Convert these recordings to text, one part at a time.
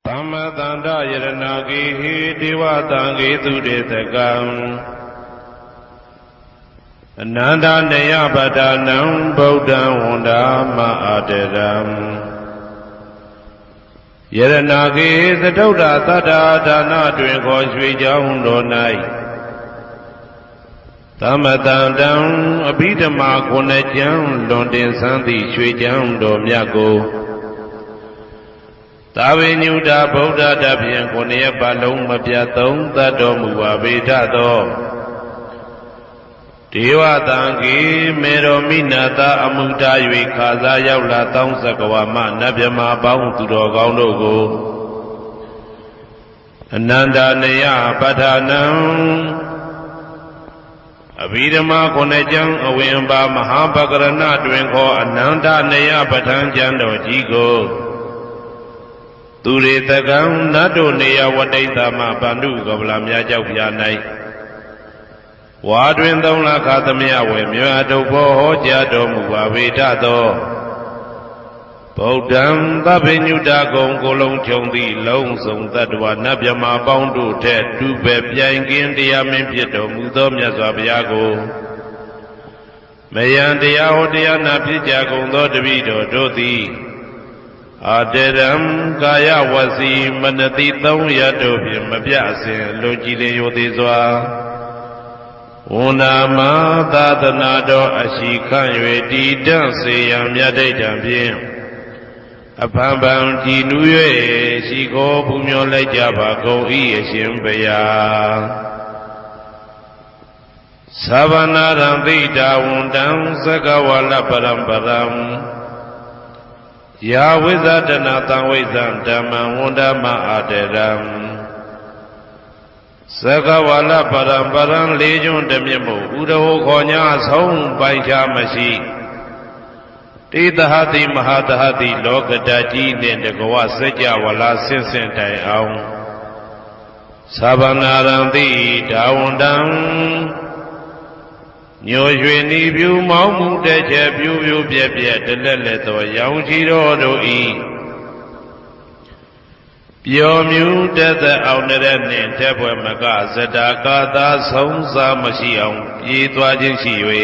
Tamma Tanda Yaranagi Diva Tangi Tudetakam Ananda Neyabadanam Bodha Wanda Ma'aderam Yaranagi the Doda Tada Dana Drinko Swijaundo Nai Tamma Tandam Abidama Konejam Londin Santi Swijaundo Myago Tavi Nuda Bodha Dabian Konia Balong Mapiaton Tado Muaveda Do Diva Tangi Mero Minata Amuta Yui Kaza Yaula Tong Sakawama Nabyama Baung Tudo Gaunogo Ananda Neya Padanam Abidama Konejang Awimba Mahabagarana Dwenko Ananda Neya Patanjando Jigo Turetakam Nado Neya Wadaitama Bandu Gablamya Jaupianai Wadwindam Lakatamia Wemyado Hojado Muaveda Do Bodam Babinuda Gong Golong Chondi Long Song Tadwa Nabyama Boundu Ted Dube Piangin Diamin Pieto Mudom Yazabiago Mayandia Hodia Napijago Dodavido Doti Aderam Gaya Wasi Manati Tong Yadobim Mabiasin Lojile Yodizwa Unama Dadanado Ashikan Yedi Danse Yamyade Jambim Apambam Tinuye Shiko Pumyo Lejaba Go Yeshimbeya Savana Rambida Wundam Sagawala Parambaram Ya Wizadana Tawizan Dama Wundama Aderam Sagawala Parambaran Legion Demimu Udaho Konya Song Baisha Mashi Tidahati Mahadahati Lokadaji Nendagoa Seja Wala Sinsen Tai Aung Sabanarandi Dawundam Nyo Yuni View Mamu Deja View Bia Deleto Yaujiro Doi Piomu Deda Auneren Tebo Maga Zedakata Sonsa Mashiam Yitwajin Shiwe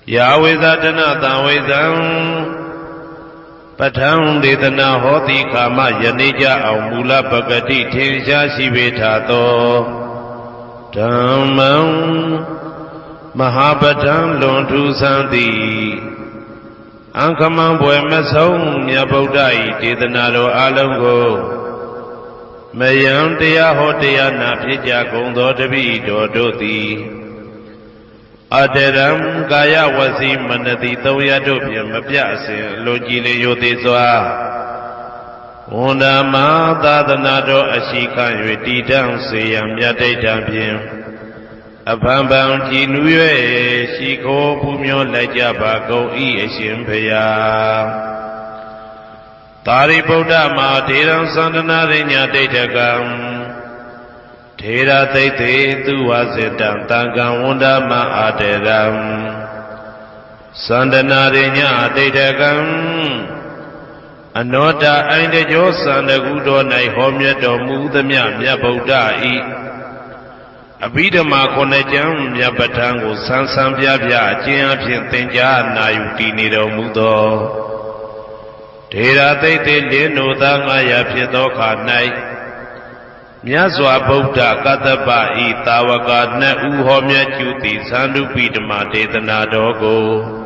Yahwezadana Tawezam Patang Dedana Hoti Kama Yanija Aumula Bagati Tinsha Shivetato Dhammam Mahabhatam Lontu Santi Ankamam Buemasong Yabodai Tidanado Alongo Mayam Dea Hotea Napija Gondo Devi Dodoti Aderam Gaya Wasi Manati Toyadopiam Mapiasin Lojile Yodizwa Undama Dadanado Ashikan Yedidam Seyam Yade Dampiam Apambam Tinuye Shiko Pumyo Lejaba Go Yeshimbeya Tari Bodha Ma Tiram Sandana Rinya Detakam Tera Tete Tuwazitam Tangam Undama Aderam Sandana Rinya Detakam Anoda Aindejo Sandagudo Nai Homyedo Mudamya Myabodha I Abidama Konejam Yabatango Sansam Yabya Jian Tenja Nayuti Nido Mudo Tera Tete Lino Dangaya Piedoka Nai Myazwa Bodha Kataba I Tawaka Ne Uhomya Juti Sandu Pidama Dedana Dogo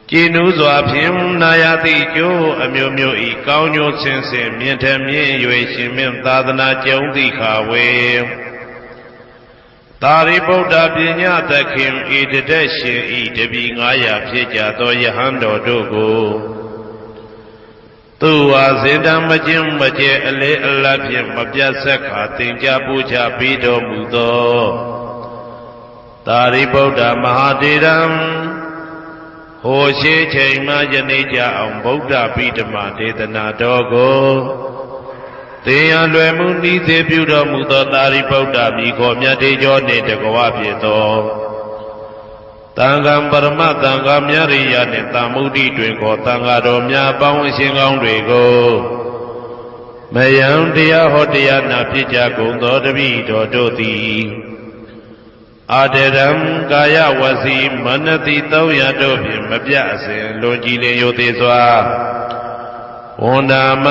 Jinuzwa Pim Nayati Jo Amyomyo I Kaunyo Sense Mientamien Yue Shimim Tadana Jondi Kawe Tari Bodha Pinya Takim Idadeshin Idabi Ngaya Pija To Yahando Dogo Tuwa Zindam Majim Maje Ale Alapim Mabjasaka Tinja Puja Pido Mudo Tari Bodha Mahadiram Hoshe Chaima Janija Am Bodha Pidama Dedana Dogo Teya Lwemu Nise Budo Mudo Tari Bodha Miko Myadejo Nedagawa Pieto တန်ခါပရမတန်ခါမြရိယနှင့်တမုဒ္ဒိတွင်ခေါ်တန်ခါတော်များအပေါင်းအရှင်ကောင်းတွေကိုမယံတရားဟောတရားနာဖြစ်ကြကုန်သောတပည့်တော်တို့သည်အာတရံကာယဝစီမနတိ300တို့ဖြင့်မပြတ်အစဉ်လွန်ကြည်လင်ရိုသေစွာဝန္ဒာမ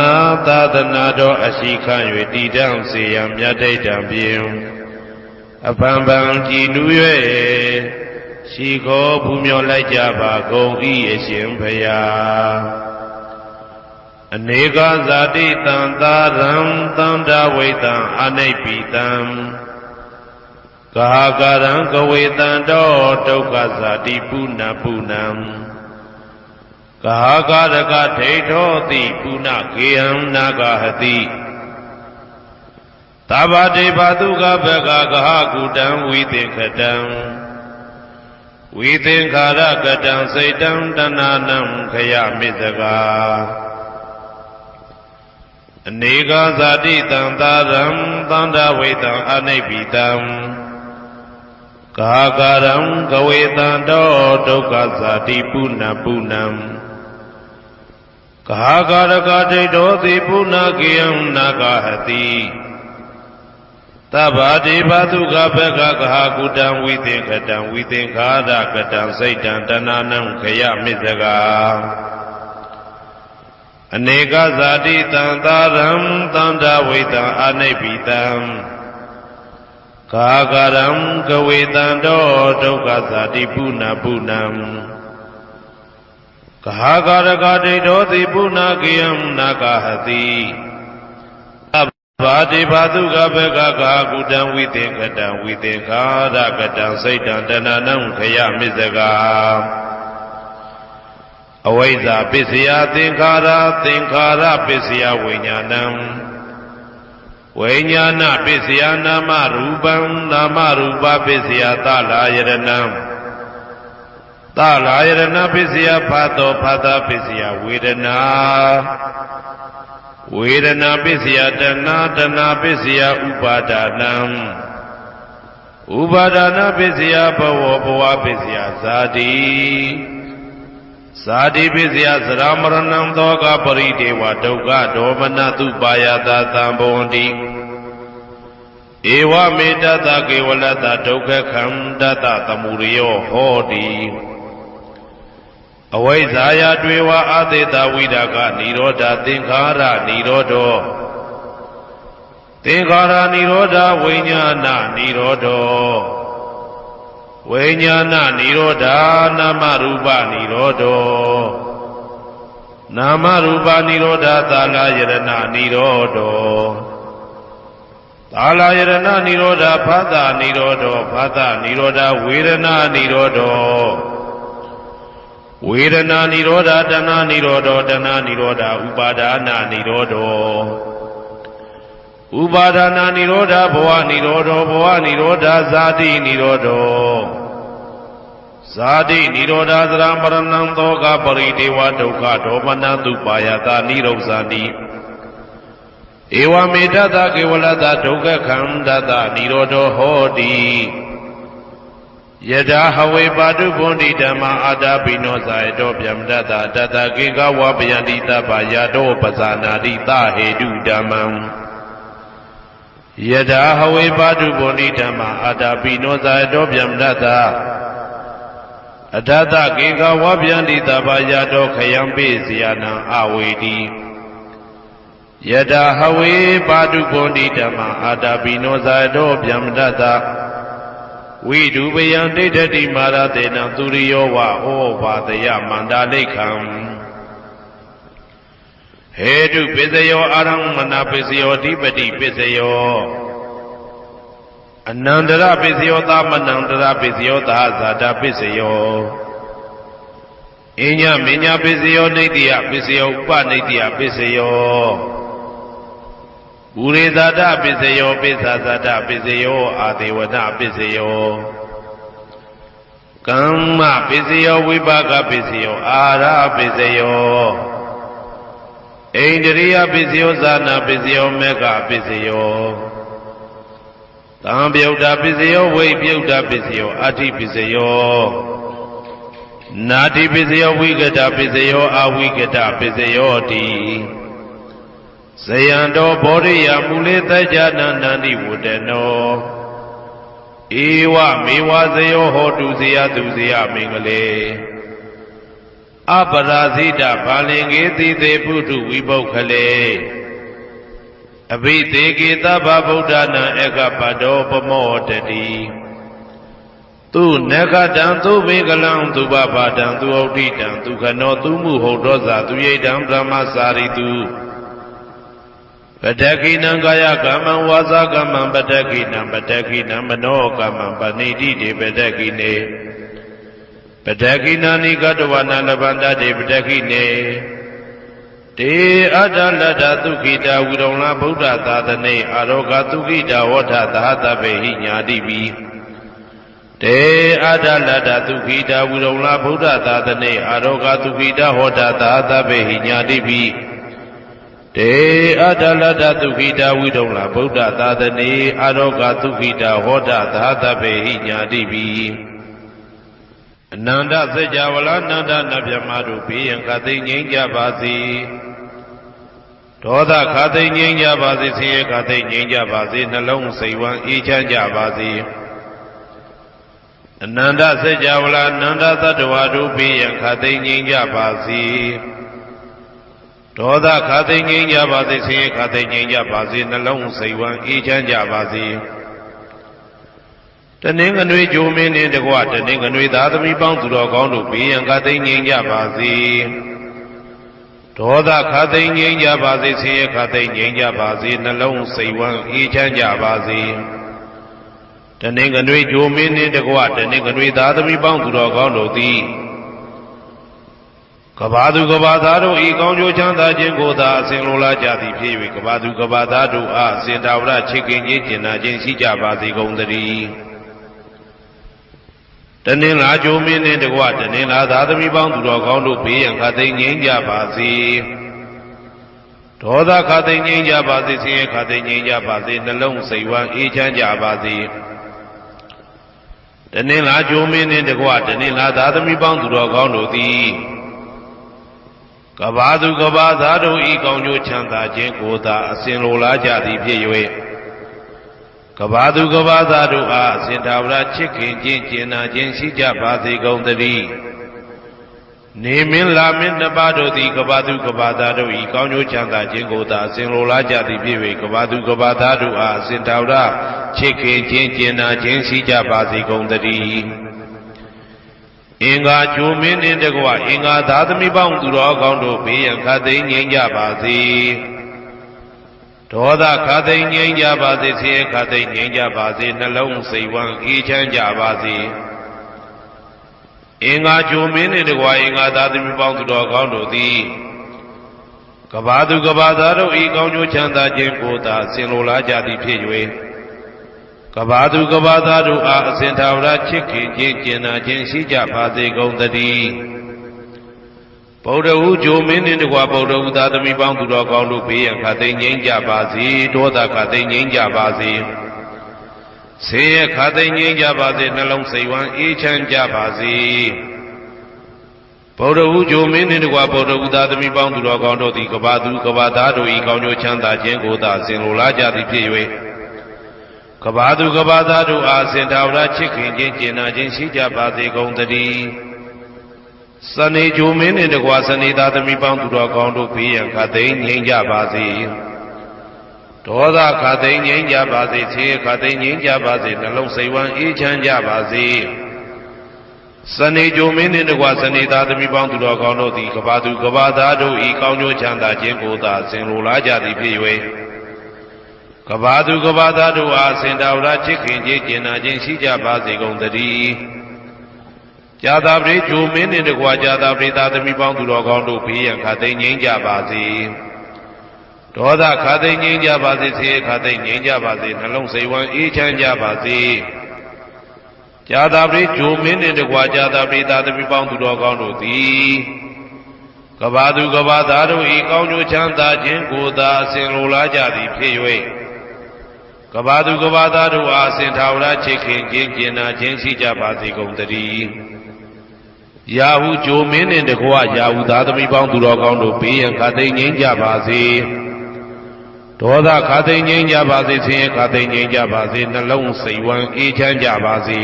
သာသနာတော်အရှိခံ၍တည်တံ့စေရန်မြတ်တိတ်တံဖြင့်အပံပံကြည်နူး၍ရှိခေါ်ဘူးမြော်လိုက်ကြပါကုန်၏အရှင်ဘုရားအနေကဇာတိတံသာရံသန္တာဝိတံအနိဗ္ဗိတံကာကရံကဝေတံတောဒုက္ခဇာတိပုဏ္ဏပုဏ္ဏံကာကရကဒိဋ္ဌောတိပုဏ္ဏကေယံနာဂဟတိသဗ္ဗတေဘတုကဘဂကဟကုတံဝိသင်္ခတံဝိသင်္ခာရကတံစိတ်တံတဏနံခယမိသကာအနေကဇာတိတံသာရံသန္တာဝေတံအနိဗ္ဗိတံကာကရံကဝေတံတောဒုက္ခဇာတိပုဏ္ဏပုဏ္ဏံကာကရကဒိဋ္ဌောတိပုဏ္ဏကေယံနာဂဟတိသဗ္ဗတေဘတုကဘဂကဟကုတံဝိသင်္ခတံဝိသင်္ခာရကတံစိတ်တံတဏနံခယမိသကာအနေကဇာတိတံသာရံသန္တာဝိတံအနိဗ္ဗိတံကာကရံကဝေတံတောဒုက္ခဇာတိပုဏ္ဏပုဏ္ဏံကာကရကဒိဋ္ဌောတိပုဏ္ဏကေယံနာဂဟတိဘာတိဘာတုကဘဂကကုတံဝိသင်္ခတံဝိသင်္ခာရကတံစိတ်တံတဏနံခယမိသကာအဝိဇ္ဇာပစ္စယသင်္ခါရသင်္ခါရပစ္စယဝိညာဏံဝိညာဏပစ္စယနာမရူပံနာမရူပပစ္စယသလာယရဏံသလာယရဏပစ္စယဖာတောဖာတာပစ္စယဝေဒနာဝေဒနာပစ္စယတဏတဏပစ္စယဥပါဒနာဥပါဒနာပစ္စယဘဝဘဝပစ္စယဇာတိဇာတိပစ္စယသရမရဏံသောကပရိဒေဝဒုက္ခဒေါမနတုပါယတာသံဘောန္တိဧဝမေတ္တကေဝလတ္တဒုက္ခခန္ဓတသမုရိယောဟောတိအဝိဇ္ဇာယတွေဝအာသေတဝိဒကနိရောဓသင်္ခါရနိရောဓောသင်္ခါရနိရောဓဝိညာဏနိရောဓောဝိညာဏနိရောဓနာမရူပနိရောဓောနာမရူပနိရောဓသာလယရဏနိရောဓောသာလယရဏနိရောဓဖသနိရောဓောဖသနိရောဓဝေဒနာနိရောဓောဝေဒနာနိရောဓတဏနိရောဓတဏနိရောဓဥပါဒနာနိရောဓဥပါဒနာနိရောဓဘဝနိရောဓဘဝနိရောဓဇာတိနိရောဓဇာတိနိရောဓသရမရဏံသောကပရိဒေဝဒုက္ခဒေါမနတုပါယတာနိရောဇာတိဧဝမေတ္တကေဝလတ္တဒုက္ခခန္ဓတနိရောဓဟောတိယထာဟဝေပါတုဗုန်တိဓမ္မာအာတာပိနောဇာယတောဗျမတတတတကေကဝပယန္တိတပ္ပယတောပဇာနာတိသဟေတုဓမ္မံယထာဟဝေပါတုဗုန်တိဓမ္မာအာတာပိနောဇာယတောဗျမတတအတတကေကဝပယန္တိတပ္ပယတောခယံပိစီယနံအဝေတိယထာဟဝေပါတုဗုန်တိဓမ္မာအာတာပိနောဇာယတောဗျမတတဝိဒုပယံဒိဋ္ဌတိမာရတေနံသူရိယောဝဩဘာတယမန္တာလိခံဟေတုပစ္စယောအာရမဏပစ္စယောဓိပတိပစ္စယောအနန္တရပစ္စယောသမနန္တရပစ္စယောသာဇာတပစ္စယောအညမညပစ္စယောနိတ္တိယပစ္စယောဥပနိတ္တိယပစ္စယောပုရိသတပစ္စယောပိစ္ဆသတပစ္စယောအာဒေဝနပစ္စယောကမ္မပစ္စယောဝိပါကပစ္စယောအာရပစ္စယောဣန္ဒြိယပစ္စယောဇာနာပစ္စယောမေဃပစ္စယောသံပြုတ်တာပစ္စယောဝိပြုတ်တာပစ္စယောအဋ္ဌိပစ္စယော နာတိပိစယောဝိကတပိစယောအဝိကတပိစယောတိဇယံတော်ဘောရိယမူလေတကြနန္တန္တိဝတ္တနောဧဝမေဝဇယောဟောတုဇယသူဇယမင်္ဂလေအပရာဇိတဘာလင်္ကေတိသေပုထုဝိပုခ္ခလေအဘိသေကေသဗ္ဗဗုဒ္ဓနာဧကပတောပမောတတိသူနဂတံသူဘေကလံသူဘဘာတံသူဩဋ္ဌိတံသူခနောသူမှုဟုတ်တော်သာသူရိတံဗြဟ္မစာရိတုပတ္တကိနံကာယကမ္မံဝါစာကမ္မံပတ္တကိနံပတ္တကိနံမနောကမ္မံပဏိတိတေပတ္တကိနေပတ္တကိနာနိကတဝနာလဗန္တတေပတ္တကိနေတေအတ္တလတ္တသုခိတာဝိရုံလဗုဒ္ဓသာသနေအာရောဂသုခိတာဝဋ္ဌသဟတပေဟိညာတိပိတေအတ္တလတ္တသုခိတာဝိရုံလဗုဒ္ဓသာသနေအာရောဂသုခိတာဟောတသဟတပေဟိညာတိပိတေအတ္တလတ္တသုခိတာဝိရုံလဗုဒ္ဓသာသနေအာရောဂသုခိတာဟောတသဟတပေဟိညာတိပိအနန္တစัจ java လာနန္ဒနဗျမတို့ဘေးရန်ခသိငြိမ်းကြပါစေဒေါသခသိငြိမ်းကြပါစေဆင်းရဲခသိငြိမ်းကြပါစေနှလုံးစိတ်ဝမ်းအေးချမ်းကြပါစေအနန္တစัจ java လာနန္ဒသတ္တဝါတို့ဘေးရန်ခသိငြိမ်းကြပါစေဒေါသခသိငြိမ်းကြပါစေဆင်းရဲခသိငြိမ်းကြပါစေနှလုံးစိတ်ဝမ်းအေးချမ်းကြပါစေတနင်္ဂနွေဂျိုမင်းနှင့်တကွတနင်္ဂနွေသားသမီးပေါင်းသူတော်ကောင်းတို့ဘေးရန်ခသိငြိမ်းကြပါစေဒေါသခသိငြိမ်းကြပါစေဆင်းရဲခသိငြိမ်းကြပါစေနှလုံးစိတ်ဝမ်းအေးချမ်းကြပါစေတနင်္ဂနွေဂျိုမင်းနှင့်တကွတနင်္ဂနွေသားသမီးပေါင်းသူတော်ကောင်းတို့သည်ကဘာသူကဘာသားတို့ဤကောင်းကျိုးချမ်းသာခြင်းကိုသာအစဉ်လိုလားကြသည်ဖြစ်၍ကဘာသူကဘာသားတို့အားအစဉ်တာဝရချစ်ခင်ခြင်းကျင်နာခြင်းရှိကြပါစေကုန်သတည်းတနင်္လာဂျိုမင်းနှင့်တကွတနင်္လာသားသမီးပေါင်းသူတော်ကောင်းတို့ဘေးရန်ခသိငြိမ်းကြပါစေဒေါသခသိငြိမ်းကြပါစေဆင်းရဲခသိငြိမ်းကြပါစေနှလုံးစိတ်ဝမ်းအေးချမ်းကြပါစေတနင်္လာဂျိုမင်းနှင့်တကွတနင်္လာသားသမီးပေါင်းသူတော်ကောင်းတို့သည်ကဘာသူကဘာသားတို့ဤကောင်းကျိုးချမ်းသာခြင်းကိုသာအစဉ်လိုလားကြသည်ဖြစ်၍ကဘာသူကဘာသားတို့အားအစဉ်သာဝရချစ်ခင်ခြင်းကျင်နာခြင်းရှိကြပါစေကုန်သတည်းနေမင်းလာမင်းနှစ်ပါးတို့သည်ကဘာသူကဘာသားတို့ဤကောင်းကျိုးချမ်းသာခြင်းကိုသာအစဉ်လိုလားကြသည်ဖြစ်၍ကဘာသူကဘာသားတို့အားအစဉ်သာဝရချစ်ခင်ခြင်းကျင်နာခြင်းရှိကြပါစေကုန်သတည်းအင်္ဂါဂျိုမင်းနှင့်တကွအင်္ဂါသားသမီးပေါင်းသူတော်ကောင်းတို့ဘေးရန်ခသိငြိမ်းကြပါစေဒေါသခသိငြိမ်းကြပါစေဆင်းရဲခသိငြိမ်းကြပါစေနှလုံးစိတ်ဝမ်းအေးချမ်းကြပါစေအင်္ဂါဂျိုမင်းနှင့်တကွအင်္ဂါသားသမီးပေါင်းသူတော်ကောင်းတို့သည်ကဘာသူကဘာသားတို့ဤကောင်းကျိုးချမ်းသာခြင်းကိုသာဆင်လိုလားကြသည်ဖြစ်၍ကဘာသူကဘာသားတို့အားအစဉ်သာဝရချစ်ခင်ခြင်းကျင်နာခြင်းရှိကြပါစေကုန်သတည်းဗုဒ္ဓဟူဂျိုမင်းနှင့်တကွဗုဒ္ဓဟူသားသမီးပေါင်းသူတော်ကောင်းတို့ဘေးရန်ခသိငြိမ်းကြပါစေဒေါသခသိငြိမ်းကြပါစေဆင်းရဲခသိငြိမ်းကြပါစေနှလုံးစိတ်ဝမ်းအေးချမ်းကြပါစေဗုဒ္ဓဟူဂျိုမင်းနှင့်တကွဗုဒ္ဓဟူသားသမီးပေါင်းသူတော်ကောင်းတို့သည်ကဘာသူကဘာသားတို့ဤကောင်းကျိုးချမ်းသာခြင်းကိုသာဆင်လိုလားကြသည်ဖြစ်၍ကဘာသူကဘာသားတို့အားစင်သာဝရချစ်ခင်ခြင်းကျင်နာခြင်းရှိကြပါစေကုန်သတည်းစနေဂျိုမင်းနှင့်တကွစနေသားသမီးပေါင်းသူတော်ကောင်းတို့ဘေးရန်ခသိငြိမ်းကြပါစေဒေါသခသိငြိမ်းကြပါစေဆင်းရဲခသိငြိမ်းကြပါစေနှလုံးစိတ်ဝမ်းအေးချမ်းကြပါစေစနေဂျိုမင်းနှင့်တကွစနေသားသမီးပေါင်းသူတော်ကောင်းတို့သည်ကဘာသူကဘာသားတို့ဤကောင်းကျိုးချမ်းသာခြင်းကိုသာဆင်လိုလားကြသည်ဖြစ်၍ကဘာသူကဘာသားတို့အားစင်တာဝရချစ်ခင်ခြင်းကျင်နာခြင်းရှိကြပါစေကုန်သတည်းဇာတာပရိဂျိုမင်းနှင့်တကွာဇာတာပရိသားသမီးပေါင်းသူတော်ကောင်းတို့ဘေးရန်ခသိငြိမ်းကြပါစေဒေါသခသိငြိမ်းကြပါစေဆင်းရဲခသိငြိမ်းကြပါစေနှလုံးစိတ်ဝမ်းအေးချမ်းကြပါစေဇာတာပရိဂျိုမင်းနှင့်တကွာဇာတာပရိသားသမီးပေါင်းသူတော်ကောင်းတို့သည်ကဘာသူကဘာသားတို့ဤကောင်းကျိုးချမ်းသာခြင်းကိုသာအစဉ်လိုလားကြသည်ဖြစ်၍ကဘာသူကဘာသားတို့အားအစဉ်သာဝရချစ်ခင်ခြင်းကျင်နာခြင်းရှိကြပါစေကုန်သတည်း ရာဟုဂျိုမင်းနှင့်တကွရာဟုသားသမီးပေါင်းသူတော်ကောင်းတို့ဘေးရန်ခါသိမ်းငြိမ်းကြပါစေဒေါသခါသိမ်းငြိမ်းကြပါစေဆင်းရဲခါသိမ်းငြိမ်းကြပါစေနှလုံးစိတ်ဝမ်းအေးချမ်းကြပါစေ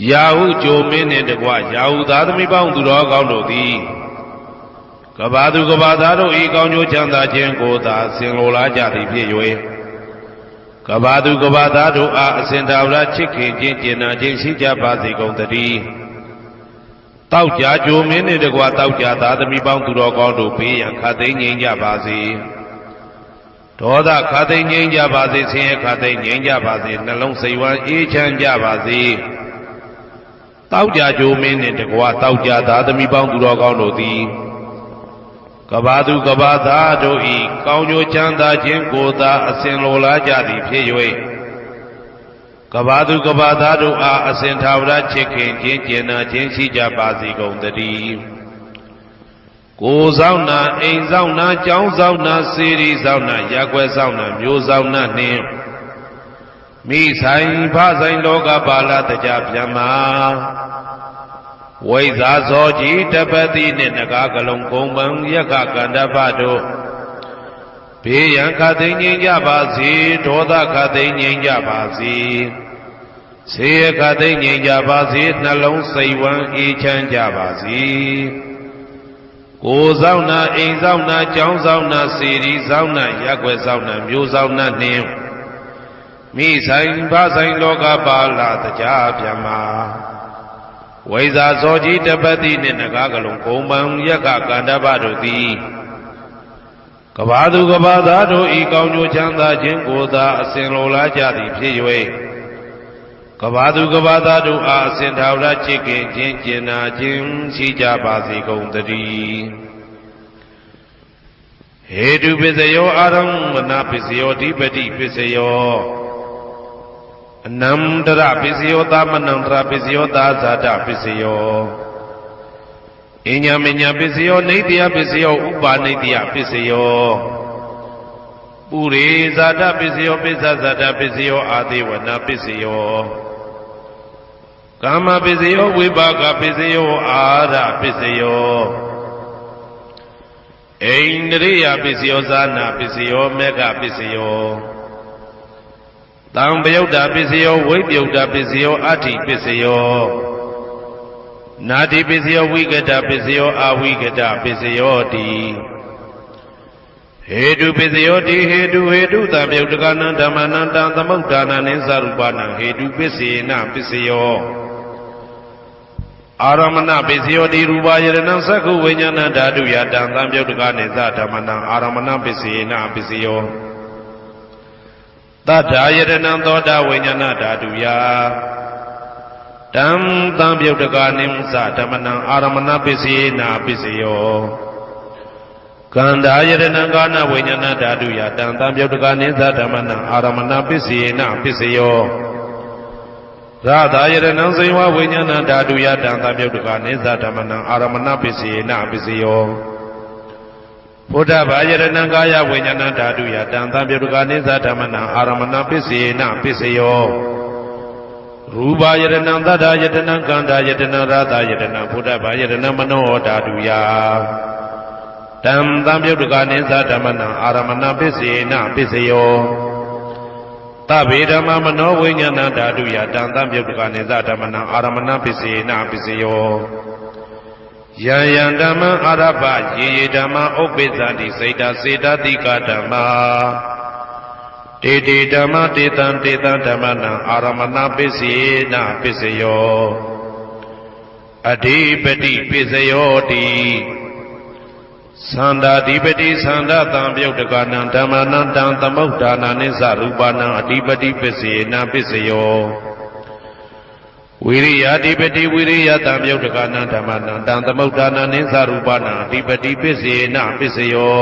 ရာဟုဂျိုမင်းနှင့်တကွရာဟုသားသမီးပေါင်းသူတော်ကောင်းတို့သည်ကဘာသူကဘာသားတို့ဤကောင်းကျိုးချမ်းသာခြင်းကိုသာဆင်လိုလားကြသည်ဖြစ်၍ကဘာသူကဘာသားတို့အားအစဉ်တော်ရာချစ်ခင်ခြင်းကျင်နာခြင်းရှိကြပါစေကုန်သတည်းတောက်ကြကြိုမင်းနှင့်တကွတောက်ကြသားသမီးပေါင်းသူတော်ကောင်းတို့ဘေးရန်ခါသိမ်းငြိမ်းကြပါစေဒေါသခါသိမ်းငြိမ်းကြပါစေဆင်းရဲခါသိမ်းငြိမ်းကြပါစေနှလုံးစိတ်ဝမ်းအေးချမ်းကြပါစေတောက်ကြကြိုမင်းနှင့်တကွတောက်ကြသားသမီးပေါင်းသူတော်ကောင်းတို့သည်ကဘာသူကဘာသားတို့ဤကောင်းကျိုးချမ်းသာခြင်းကိုသာအစဉ်လိုလားကြသည်ဖြစ်၍ကဘာသူကဘာသားတို့အားအစဉ်ထာဝရချစ်ခင်ခြင်းကျင်နာခြင်းရှိကြပါစေကုန်သတည်းကိုယ်ဆောင်နာအိမ်ဆောင်နာကျောင်းဆောင်နာစေရီဆောင်နာရက်ွယ်ဆောင်နာမျိုးဆောင်နာနှင့်မိဆိုင်ဖဆိုင်လောကပါဠတကြဗျမ္မာဝိဇာဇောကြီးတပတိနှင့်နဂါကလုံးကုံပံယက္ခကန္တပတို့ဘေးရန်ခသိမ်းငြိမ်းကြပါစေဒေါသခသိမ်းငြိမ်းကြပါစေဆေးရခသိမ်းငြိမ်းကြပါစေနှလုံးစိတ်ဝမ်းအေးချမ်းကြပါစေကိုယ်ဆောင်နာအိမ်ဆောင်နာကျောင်းဆောင်နာစေရီဆောင်နာရက်ွယ်ဆောင်နာမျိုးဆောင်နာနှင့်မိဆိုင်ဖဆိုင်လောကပါဠတကြဗျမ္မာဝိဇာဇောကြီးတပတိနှင့်နဂါကလုံးကုံပံယက္ခကန္တပတို့သည်ကဘာသူကဘာသားတို့ဤကောင်းကျိုးချမ်းသာခြင်းကိုသာအစဉ်လိုလားကြသည်ဖြစ်၍ကဘာသူကဘာသားတို့အားအစဉ်ထာဝရချစ်ခင်ခြင်းကျင်နာခြင်းရှိကြပါစေကုန်သတည်းဟေတုပစ္စယောအာရမဏပစ္စယောဓိပတိပစ္စယောအနန္တရပစ္စယောသမနန္တရပစ္စယောသာဇာတပစ္စယောအညမညပစ္စယောနေတ္တယပစ္စယောဥပါနေတ္တယပစ္စယောပုရိဇာတပစ္စယောပိစ္ဆဇာတပစ္စယောအာသေဝနာပစ္စယောကာမပစ္စယောဝိပါကပစ္စယောအာရပစ္စယောအိန္ဒရိယပစ္စယောဇာနာပစ္စယောမေဃပစ္စယောတံပယုတ်တာပစ္စယောဝိပယုတ်တာပစ္စယောအဋ္ဌိပစ္စယောနာတိပစ္စယောဝိကတပစ္စယောအဝိကတပစ္စယောတိဟေတုပစ္စယောတိဟေတုတံပယုတ်တကနံဓမ္မနံတံသမုဋ္ဌာနံနိသရူပနံဟေတုပစ္စေနပစ္စယောအာရမဏပစ္စယောတိရူပယရဏံသက္ခုဝိညာဏဓာတုယတံသံပယုတ်တကနိသဓမ္မနံအာရမဏပစ္စေနပစ္စယောတထာယတနံသောတာဝိညာဏဓာတုယတံသံပယုတ်တကနိသဓမ္မနံအာရမဏပစ္စေနပစ္စယောကန္တာယတနံကာနဝိညာဏဓာတုယတံသံပယုတ်တကနိသဓမ္မနံအာရမဏပစ္စေနပစ္စယောရာသာယတနံဇိဝဝိညာဏဓာတုယတံသံပယုတ်တကနိသဓမ္မနံအာရမဏပစ္စေနပစ္စယောဘုဒ္ဓဘာယတနံကာယဝိညာဏဓာတုယတံသံပယုတ်တကနိသဓမ္မနံအာရမဏပစ္စေနပစ္စယောရူပယတနံသတ္တယတနံကန္တာယတနံရာသယတနံဘုဒ္ဓဘာယတနံမနောဓာတုယတံသံပယုတ်တကနိသဓမ္မနံအာရမဏပစ္စေနပစ္စယောသဗ္ဗေဓမ္မမနောဝိညာဏဓာတုယတံသံပယုတ်တကနိသဓမ္မနံအာရမဏပစ္စေနပစ္စယောယံယံဓမ္မအာရပယေယေဓမ္မဥပ္ပိသတိစိတ်တစေတတိကဓမ္မာတေတေဓမ္မတေတံဓမ္မနံအာရမဏပစ္စေနပစ္စယောအဓိပတိပစ္စယောတိသန္တာဓိပတိသန္တာတံပယုတ်တကနံဓမ္မနံတံသမုဋ္ဌာနနိသရူပနံအဓိပတိပစ္စေနပစ္စယောဝိရိယဓိပတိဝိရိယတံပယုတ်တကနံဓမ္မနံတံသမုဋ္ဌာနနိသရူပနံအဓိပတိပစ္စေနပစ္စယော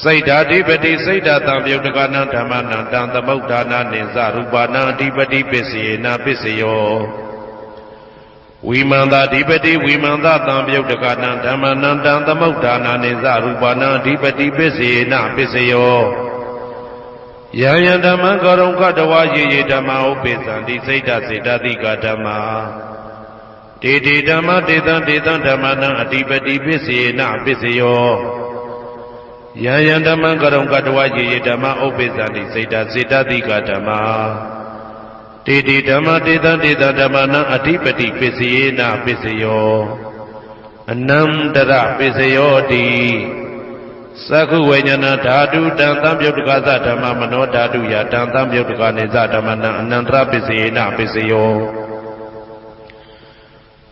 စိတ်ဓာဓိပတိစိတ်ဓာတံပယုတ်တကနံဓမ္မနံတံသမုဋ္ဌာနနိသရူပနံအဓိပတိပစ္စေနပစ္စယောဝိမန္တဓိပတိဝိမန္တတံပယုတ်တကနံဓမ္မနံတံသမုဋ္ဌာနနိသရူပနံအဓိပတိပစ္စေနပစ္စယောယံယံဓမ္မံကရုံကတဝါယေယေဓမ္မဥပိသံတိစိတ်တစေတတိကဓမ္မာ တေတေဓမ္မတေတံတေတံဓမ္မနံအတိပတိပစ္စေနပစ္စယောယံယံဓမ္မံကရုံကတဝယေယေဓမ္မဥပ္ပိသန္တိစေတစေတတိကဓမ္မာတေတေဓမ္မတေတံတေတံဓမ္မနံအတိပတိပစ္စေနပစ္စယောအနန္တရပစ္စယောတိသက္ခုဝိညာဏဓာတုတံသံပြုတ်တကသဓမ္မမနောဓာတုယတံသံပြုတ်တကနေသဓမ္မနံအနန္တရပစ္စယေနပစ္စယော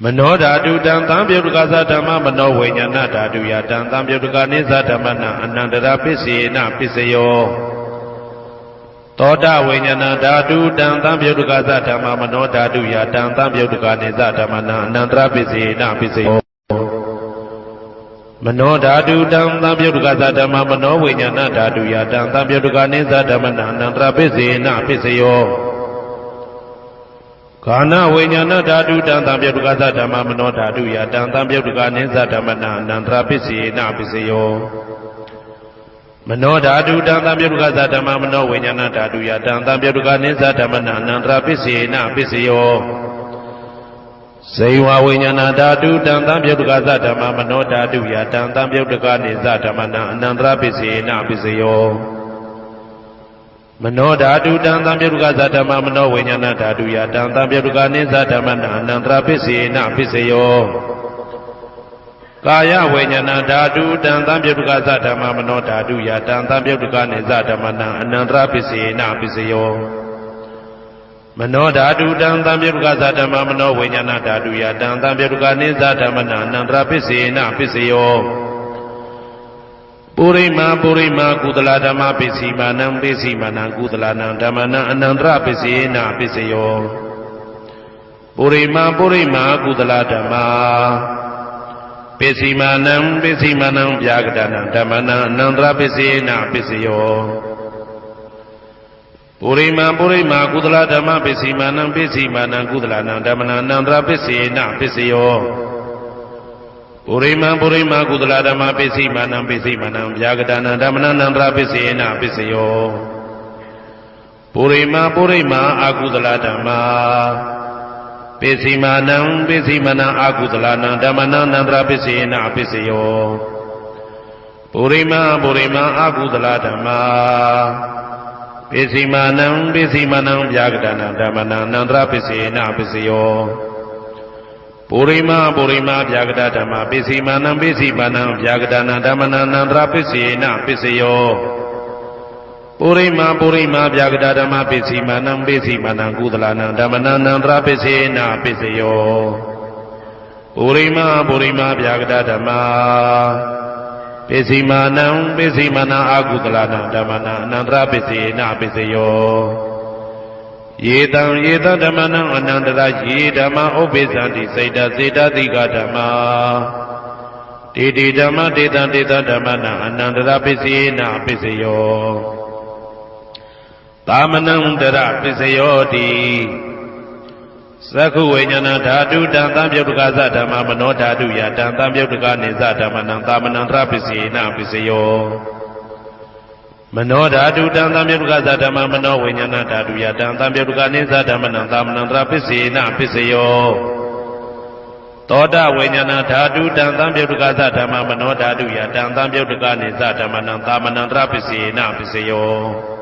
မနောဓာတုတံသံပြုတ်တကသဓမ္မမနောဝိညာဏဓာတုယတံသံပြုတ်တကနေသဓမ္မနံအနန္တရပစ္စယေနပစ္စယောသောတဝိညာဏဓာတုတံသံပြုတ်တကသဓမ္မမနောဓာတုယတံသံပြုတ်တကနေသဓမ္မနံအနန္တရပစ္စယေနပစ္စယောမနောဓာတုတံသံပြုတ်တကသဓမ္မမနောဝိညာဏဓာတုယတံသံပြုတ်တကနေသဓမ္မနံအနန္တရပစ္စေနပစ္စယောခန္ဓာဝိညာဏဓာတုတံသံပြုတ်တကသဓမ္မမနောဓာတုယတံသံပြုတ်တကနေသဓမ္မနံအနန္တရပစ္စေနပစ္စယောမနောဓာတုတံသံပြုတ်တကသဓမ္မမနောဝိညာဏဓာတုယတံသံပြုတ်တကနေသဓမ္မနံအနန္တရပစ္စေနပစ္စယောဇေဝဝိညာဏဓာတုတံသံပြုတ်တကသဓမ္မမနောဓာတုယတံသံပြုတ်တကနေသဓမ္မနံအနန္တရပစ္စေနပစ္စယောမနောဓာတုတံသံပြုတ်တကသဓမ္မမနောဝိညာဏဓာတုယတံသံပြုတ်တကနေသဓမ္မနံအနန္တရပစ္စေနပစ္စယောကာယဝိညာဏဓာတုတံသံပြုတ်တကသဓမ္မမနောဓာတုယတံသံပြုတ်တကနေသဓမ္မနံအနန္တရပစ္စေနပစ္စယောမနောဓာတုတံသံပြုတ်တကသဓမ္မမနောဝိညာဏဓာတုယတံသံပြုတ်တကနေသဓမ္မနံအနန္တရပစ္စေနပစ္စယောပုရိမာကုသလဓမ္မပစ္စည်းမာနံပစ္စည်းမာနံကုသလနံဓမ္မနံအနန္တရပစ္စေနပစ္စယောပုရိမာကုသလဓမ္မပစ္စည်းမာနံပစ္စည်းမာနံဗျာကတနံဓမ္မနံအနန္တရပစ္စေနပစ္စယောပုရိမာကုသလဓမ္မပစ္စည်းမာနံပစ္စည်းမာနံကုသလနံဓမ္မနံအနန္တရပစ္စေနပစ္စယောပုရိမာကုသလဓမ္မပစ္စည်းမာနံပစ္စည်းမာနံဗျာကတနံဓမ္မနံအနန္တရပစ္စေနပစ္စယောပုရိမာအကုသလဓမ္မပစ္စည်းမာနံပစ္စည်းမာနံအကုသလနံဓမ္မနံအနန္တရပစ္စေနပစ္စယောပုရိမာအကုသလဓမ္မပစ္စည်းမာနံဗျာကတနံဓမ္မနံအနန္တရပစ္စေနပစ္စယောပုရိမာဗျာကတဓမ္မပစ္စည်းမာနံဗျာကတနံဓမ္မနံအနန္တရပစ္စေနပစ္စယောပုရိမာဗျာကတဓမ္မပစ္စည်းမာနံကုသလနံဓမ္မနံအနန္တရပစ္စေနပစ္စယောပုရိမာဗျာကတဓမ္မပစ္စည်းမာနံအကုသလနံဓမ္မနံအနန္တရပစ္စေနပစ္စယောယေတံဓမ္မနံအနန္တရယေဓမ္မဥပ္ပိသန္တိစေတစေတတိကဓမ္မာတေတေဓမ္မတေတံဓမ္မနံအနန္တရပစ္စေနပစ္စယောသာမနံတရပစ္စယောတိသက္ခုဝိညာဏဓာတုတံသံပြုတ်တကသဓမ္မမနောဓာတုယတံသံပြုတ်တကနေသဓမ္မနံသာမနံတရပစ္စေနပစ္စယောမနောဓာတုတံသံပြုတ်တကသဓမ္မမနောဝိညာဏဓာတုယတံသံပြုတ်တကနေသဓမ္မနံသာမနံတရပစ္စေနပစ္စယောသောတဝိညာဏဓာတုတံသံပြုတ်တကသဓမ္မမနောဓာတုယတံသံပြုတ်တကနေသဓမ္မနံသာမနံတရပစ္စေနပစ္စယော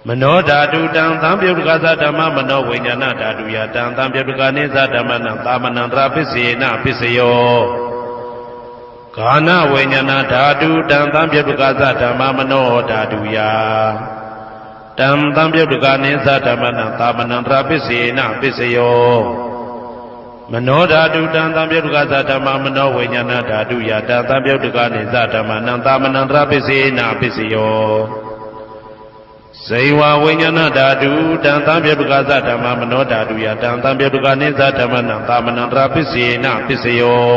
မနောဓာတုတံသံပြုတ်တကသဓမ္မမနောဝိညာဏဓာတုယတံသံပြုတ်တကနေသဓမ္မနံသာမနံတရပစ္စေနပစ္စယောဂာနဝိညာဏဓာတုတံသံပြုတ်တကသဓမ္မမနောဓာတုယတံသံပြုတ်တကနေသဓမ္မနံသာမနံတရပစ္စေနပစ္စယောမနောဓာတုတံသံပြုတ်တကသဓမ္မမနောဝိညာဏဓာတုယတံသံပြုတ်တကနေသဓမ္မနံသာမနံတရပစ္စေနပစ္စယောဇေဝဝိညာဏဓာတုတံသံပြုတ်တကသဓမ္မမနောဓာတုယတံသံပြုတ်တကနေသဓမ္မနံသာမနံတရပစ္စေနပစ္စယော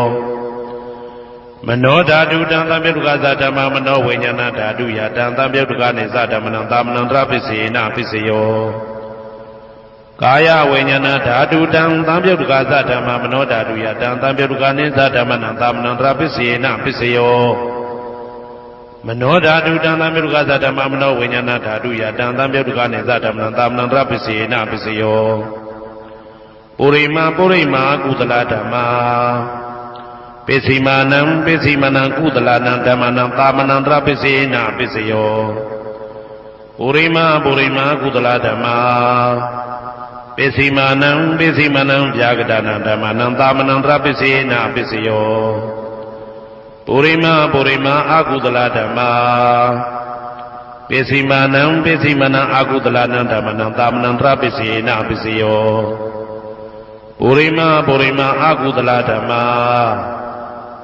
မနောဓာတုတံသံပြုတ်တကသဓမ္မမနောဝိညာဏဓာတုယတံသံပြုတ်တကနေသဓမ္မနံသာမနံတရပစ္စေနပစ္စယောကာယဝိညာဏဓာတုတံသံပြုတ်တကသဓမ္မမနောဓာတုယတံသံပြုတ်တကနေသဓမ္မနံသာမနံတရပစ္စေနပစ္စယောမနောဓာတုတံသံပြုတ်တကသဓမ္မမနောဝိညာဏဓာတုယတံသံပြုတ်တကနေသဓမ္မနံသာမနံတရပစ္စေနပစ္စယော ပုရိမာပုရိမာကုသလဓမ္မာပစ္စည်းမာနံပစ္စည်းမနံကုသလနံဓမ္မနံသာမနံတရပစ္စေနပစ္စယောပုရိမာပုရိမာကုသလဓမ္မာပစ္စည်းမာနံပစ္စည်းမနံဗျာဂဒနံဓမ္မနံသာမနံတရပစ္စေနပစ္စယောပုရိမာပုရိမာအကုသလဓမ္မာပစ္စည်းမာနံပစ္စည်းမနံအကုသလနံဓမ္မနံသာမနံတရပစ္စေနပစ္စယောပုရိမာပုရိမာအကုသလဓမ္မာ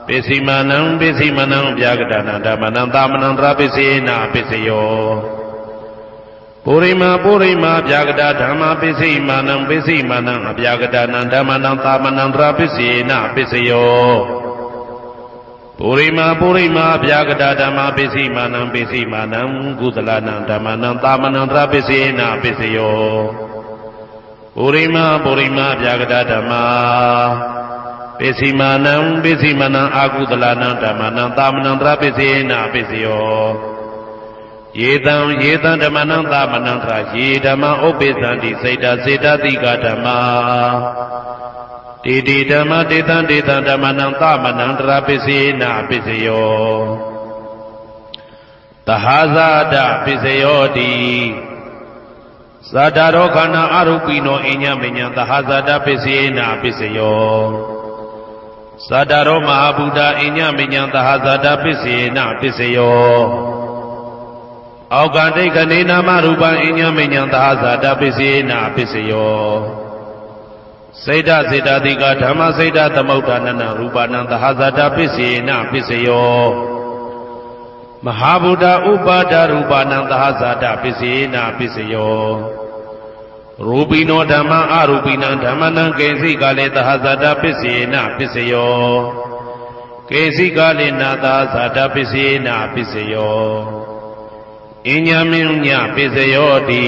ပစ္စည်းမာနံပစ္စည်းမနံဗျာဂဒနံဓမ္မနံသာမနံတရပစ္စေနပစ္စယောပုရိမာပုရိမာဗျာဂဒဓမ္မာပစ္စည်းမာနံပစ္စည်းမနံအဗျာဂဒနံဓမ္မနံသာမနံတရပစ္စေနပစ္စယောပုရိမာပုရိမာဗျာဂဒဓမ္မာပစ္စည်းမာနံပစ္စည်းမာနံကုသလနံဓမ္မနံသာမနံတရပစ္စေနပစ္စယောပုရိမာပုရိမာဗျာဂဒဓမ္မာပစ္စည်းမာနံပစ္စည်းမနံအာကုသလနံဓမ္မနံသာမနံတရပစ္စေနပစ္စယောယေတံဓမ္မနံသာမနံတရယေဓမ္မဥပ္ပိသန္တိစေတစေတတိကဓမ္မာတေတိဓမ္မတေတံဓမ္မနံသာမနံတရပစ္စေနပစ္စယောသဟာဇာတပစ္စယောတိသတ္တရောခန္ဓာအရုပိနောအညမညံသဟာဇာတပစ္စေနပစ္စယောသတ္တရောမဟာဗုဒ္ဓအညမညံသဟာဇာတပစ္စေနပစ္စယောအောက်ကတိခဏေနာမရူပံအညမညံသဟာဇာတပစ္စေနပစ္စယောစေတစေတတိကဓမ္မစေတသမုဋ္ဌာနနရူပနံသဟာဇာတပစ္စေနပစ္စယောမဟာဗုဒ္ဓဥပါဒရူပနံသဟာဇာတပစ္စေနပစ္စယောရူပိနောဓမ္မအရူပိနံဓမ္မနံကေစီကလေသဟာဇာတပစ္စေနပစ္စယောကေစီကလေနာသဟာဇာတပစ္စေနပစ္စယောအညမင်းညပစ္စယောတိ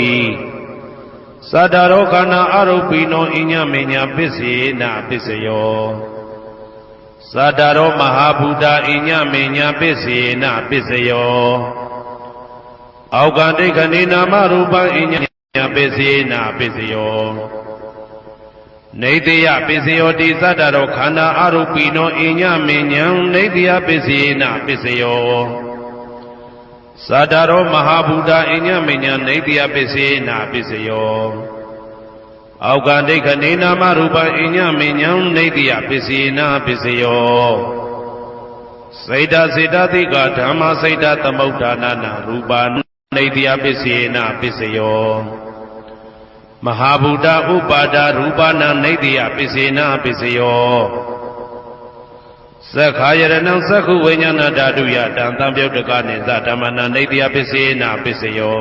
သတ္တရောခန္ဓာအရုပိနောအညမင်းညပစ္စေနပစ္စယောသတ္တရောမဟာဗုဒ္ဓအညမင်းညပစ္စေနပစ္စယောအောက်ကတိခဏေနာမရူပံအညပစ္စေနပစ္စယောနေတိယပစ္စယောတိသတ္တရောခန္ဓာအရုပိနောအညမင်းညနေတိယပစ္စေနပစ္စယောသတ္တရောမဟာဗုဒ္ဓအညမညနေတိယပစ္စေနပစ္စယောအောက်ကဒိဋ္ဌနေနာမရူပအညမညနေတိယပစ္စေနပစ္စယောစေတစေတသိကဓမ္မစေတသမုဋ္ဌာနနာရူပနေတိယပစ္စေနပစ္စယောမဟာဗုဒ္ဓဥပါဒရူပနာနေတိယပစ္စေနပစ္စယောသက္ခာယရဏံသက္ခုဝိညာဏဓာတုယတံသံပြုတ်တကနိသဓမ္မနာနေတိယပစ္စေနပစ္စယော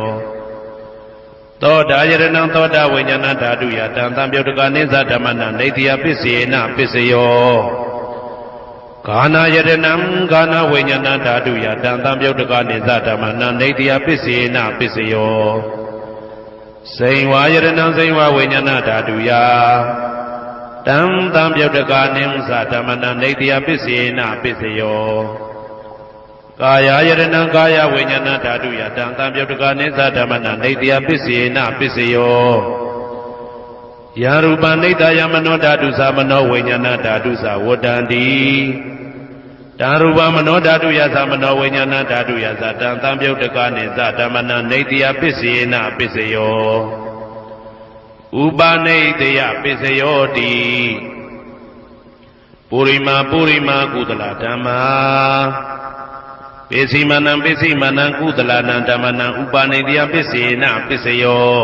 သောတာယရဏံသောတာဝိညာဏဓာတုယတံသံပြုတ်တကနိသဓမ္မနာနေတိယပစ္စေနပစ္စယောဂာနာယရဏံဂာနာဝိညာဏဓာတုယတံသံပြုတ်တကနိသဓမ္မနာနေတိယပစ္စေနပစ္စယောစိန်ဝါယရဏံစိန်ဝါဝိညာဏဓာတုယတံသံပြုတ်တကနိသဓမ္မနာနေတိယပစ္စေနပစ္စယောကာယယရဏံကာယဝိညာဏဓာတုယတံသံပြုတ်တကနိသဓမ္မနာနေတိယပစ္စေနပစ္စယောယရူပနိတယမနောဓာတုသမနောဝိညာဏဓာတုသဝတ္တန္တိတံရူပမနောဓာတုယသမနောဝိညာဏဓာတုယသတံသံပြုတ်တကနိသဓမ္မနာနေတိယပစ္စေနပစ္စယောဥပနိတယပစ္စယောတိပုရိမာပုရိမာကုသလဓမ္မာပစ္စည်းမနံပစ္စည်းမနံကုသလနံဓမ္မနံဥပနိတယပစ္စေနပစ္စယော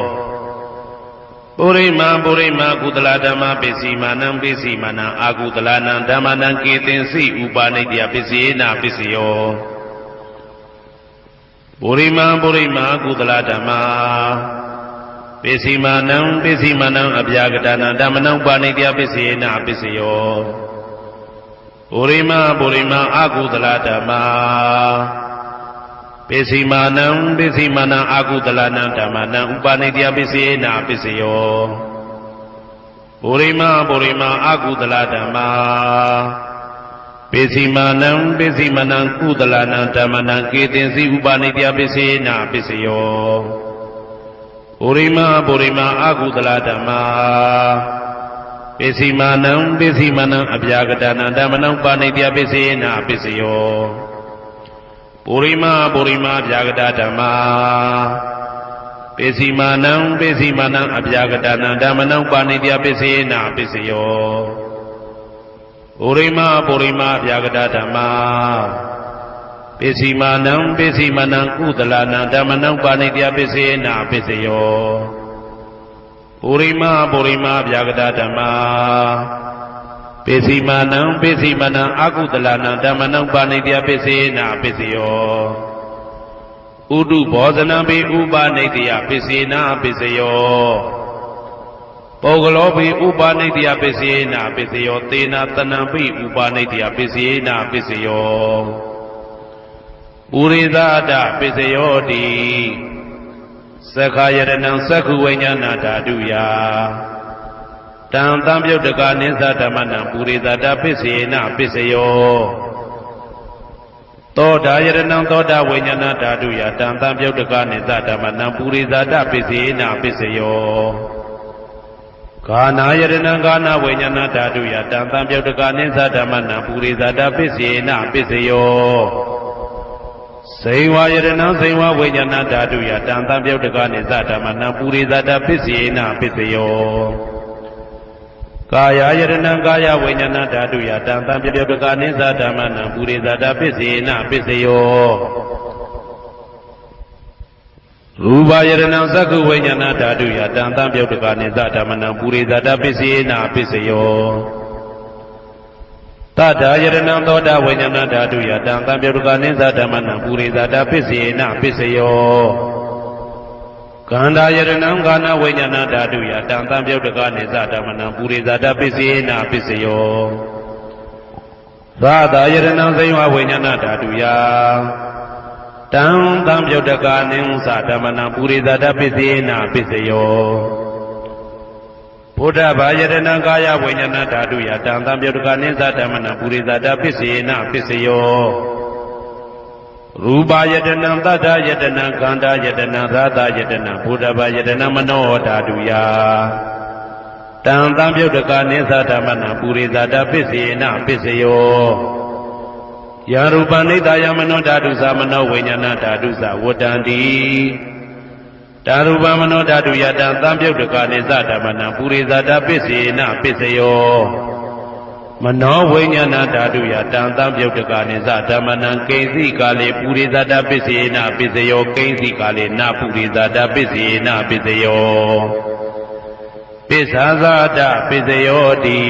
ပုရိမာပုရိမာကုသလဓမ္မာပစ္စည်းမနံပစ္စည်းမနံအာကုသလနံဓမ္မနံကေသင်္စိဥပနိတယပစ္စေနပစ္စယောပုရိမာပုရိမာကုသလဓမ္မာပစ္စည်းမနံပစ္စည်းမနံအဗျာကတနာဓမ္မနံဥပနိတယပစ္စေနပစ္စယောပုရိမာပုရိမာအာကုသလဓမ္မာပစ္စည်းမနံပစ္စည်းမနံအာကုသလနံဓမ္မနံဥပနိတယပစ္စေနပစ္စယောပုရိမာပုရိမာအာကုသလဓမ္မာပစ္စည်းမနံပစ္စည်းမနံကုသလနံဓမ္မနံကေသင်္စိဥပနိတယပစ္စေနပစ္စယောပုရိမာပုရိမာအာကုသလဓမ္မာပ ပိစီမာနံပိစီမာနံအပြာကတနာဓမ္မနံပါဏိတယပိစေနာပိစယောပုရိမာပုရိမာပြာကတဓမ္မာပိစီမာနံပိစီမာနံအပြာကတနာဓမ္မနံပါဏိတယပိစေနာပိစယောပုရိမာပုရိမာပြာကတဓမ္မာပိစီမာနံပိစီမာနံကုသလနာဓမ္မနံပါဏိတယပိစေနာပိစယောပုရိမာပုရိမာပြာကတဓမ္မာပိစီမာနံပိစီမာနံအကုသလနာဓမ္မနံပါဏိတယပိစေနာပိစယောဥဒုဘောဇနံပိဥပါဏိတယပိစေနာပိစယောပုဂ္ဂလောပိဥပါဏိတယပိစေနာပိစယောသေနာတနံပိဥပါဏိတယပိစေနာပိစယောပုရိသဒပိစယောတိသက္ခာယရဏံသက္ခုဝိညာဏဓာတုယတံသံပြုတ်တကနိသဓမ္မနံပုရိသဒပိစေနာပိစယောသောတာယရဏံသောတာဝိညာဏဓာတုယတံသံပြုတ်တကနိသဓမ္မနံပုရိသဒပိစေနာပိစယောဂာနာယရဏံဂာနာဝိညာဏဓာတုယတံသံပြုတ်တကနိသဓမ္မနံပုရိသဒပိစေနာပိစယောဇိဝယရဏံဇိဝဝိညာဏဓာတုယတံသံပြုတ်တကနိသဓမ္မနံပုရိသဒပိစေနာပိစယောကာယယရဏံကာယဝိညာဏဓာတုယတံသံပြုတ်တကနိသဓမ္မနံပုရိသဒပိစေနာပိစယောရူပယရဏံသက္ခုဝိညာဏဓာတုယတံသံပြုတ်တကနိသဓမ္မနံပုရိသဒပိစေနာပိစယောသတ္တယရဏံသောတာဝိညာဏဓာတုယတံသံပြုတ်တကနိသဓမ္မနံပုရိသဒပိစေနာပိစယောကန္တာယရဏံကာနဝိညာဏဓာတုယတံသံပြုတ်တကနိသဓမ္မနံပုရိသဒပိစေနာပိစယောသာသာယရဏံဇိဝဝိညာဏဓာတုယတံသံပြုတ်တကနိသဓမ္မနံပုရိသဒပိစေနာပိစယောဘုဒ္ဓဘာယရဏံကာယဝိညာဏဓာတုယတံသံပြုတ်တကနိသဓမ္မနံပုရိသဒပိစေနာပိစယောရူပယတနာသတ္တယတနာခန္ဓာယတနာသာသယတနာဘုဒ္ဓဘာယတနာမနောဓာတုယတံသံပြုတ်တကနိသဓမ္မနံပုရိသဒပိစေနာပိစယောယရူပနိတယမနောဓာတုသမနောဝိညာဏဓာတုသဝတ္တန္တိဓာရူပမနောဓာတုယတံသံပြုတ်တကနိသဓမ္မနံပုရိသဒပိစေနာပိစယောမနောဝိညာဏဓာတုယတံသံပြုတ်တကနိသဓမ္မနံကိဉ္စီကာလေပုရိသဒပိစေနာပိစယောကိဉ္စီကာလေနပုရိသဒပိစေနာပိစယောပိစ္ဆာဇာတပိစယောတိ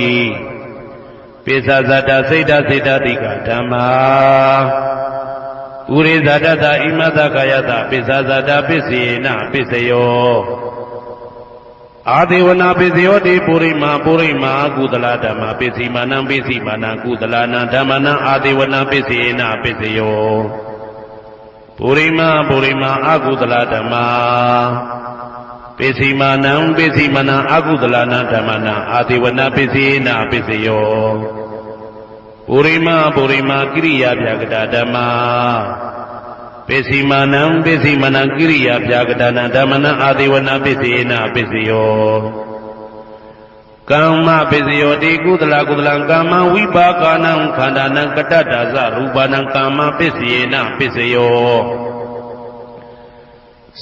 ပိစ္ဆာဇာတစိတ်တစိတ်တတိကဓမ္မာပုရိသဒတဣမသကာယတပိစ္ဆာဇာတပိစေနာပိစယောအာဒေဝနာပိစယောတိပုရိမာပုရိမာကုသလဓမ္မပိစီမာနံပိစီမာနံကုသလနာဓမ္မနံအာဒေဝနာပိစေနာပိစယောပုရိမာပုရိမာအကုသလဓမ္မာပိစီမာနံပိစီမာနံအကုသလနာဓမ္မနံအာဒေဝနာပိစေနာပိစယောပုရိမာပုရိမာကိရိယာပြကတာဓမ္မာပိစီမာနံပိစီမာနံကိရိယာပြကတာနာဓမ္မနံအာဒေဝနာပိစေနာပိစယောကမ္မပိစယောတိကုသလကုသလံကာမဝိပါကနံခန္ဓာနံကတ္တဒါဇရူပနံကာမပိစေနာပိစယော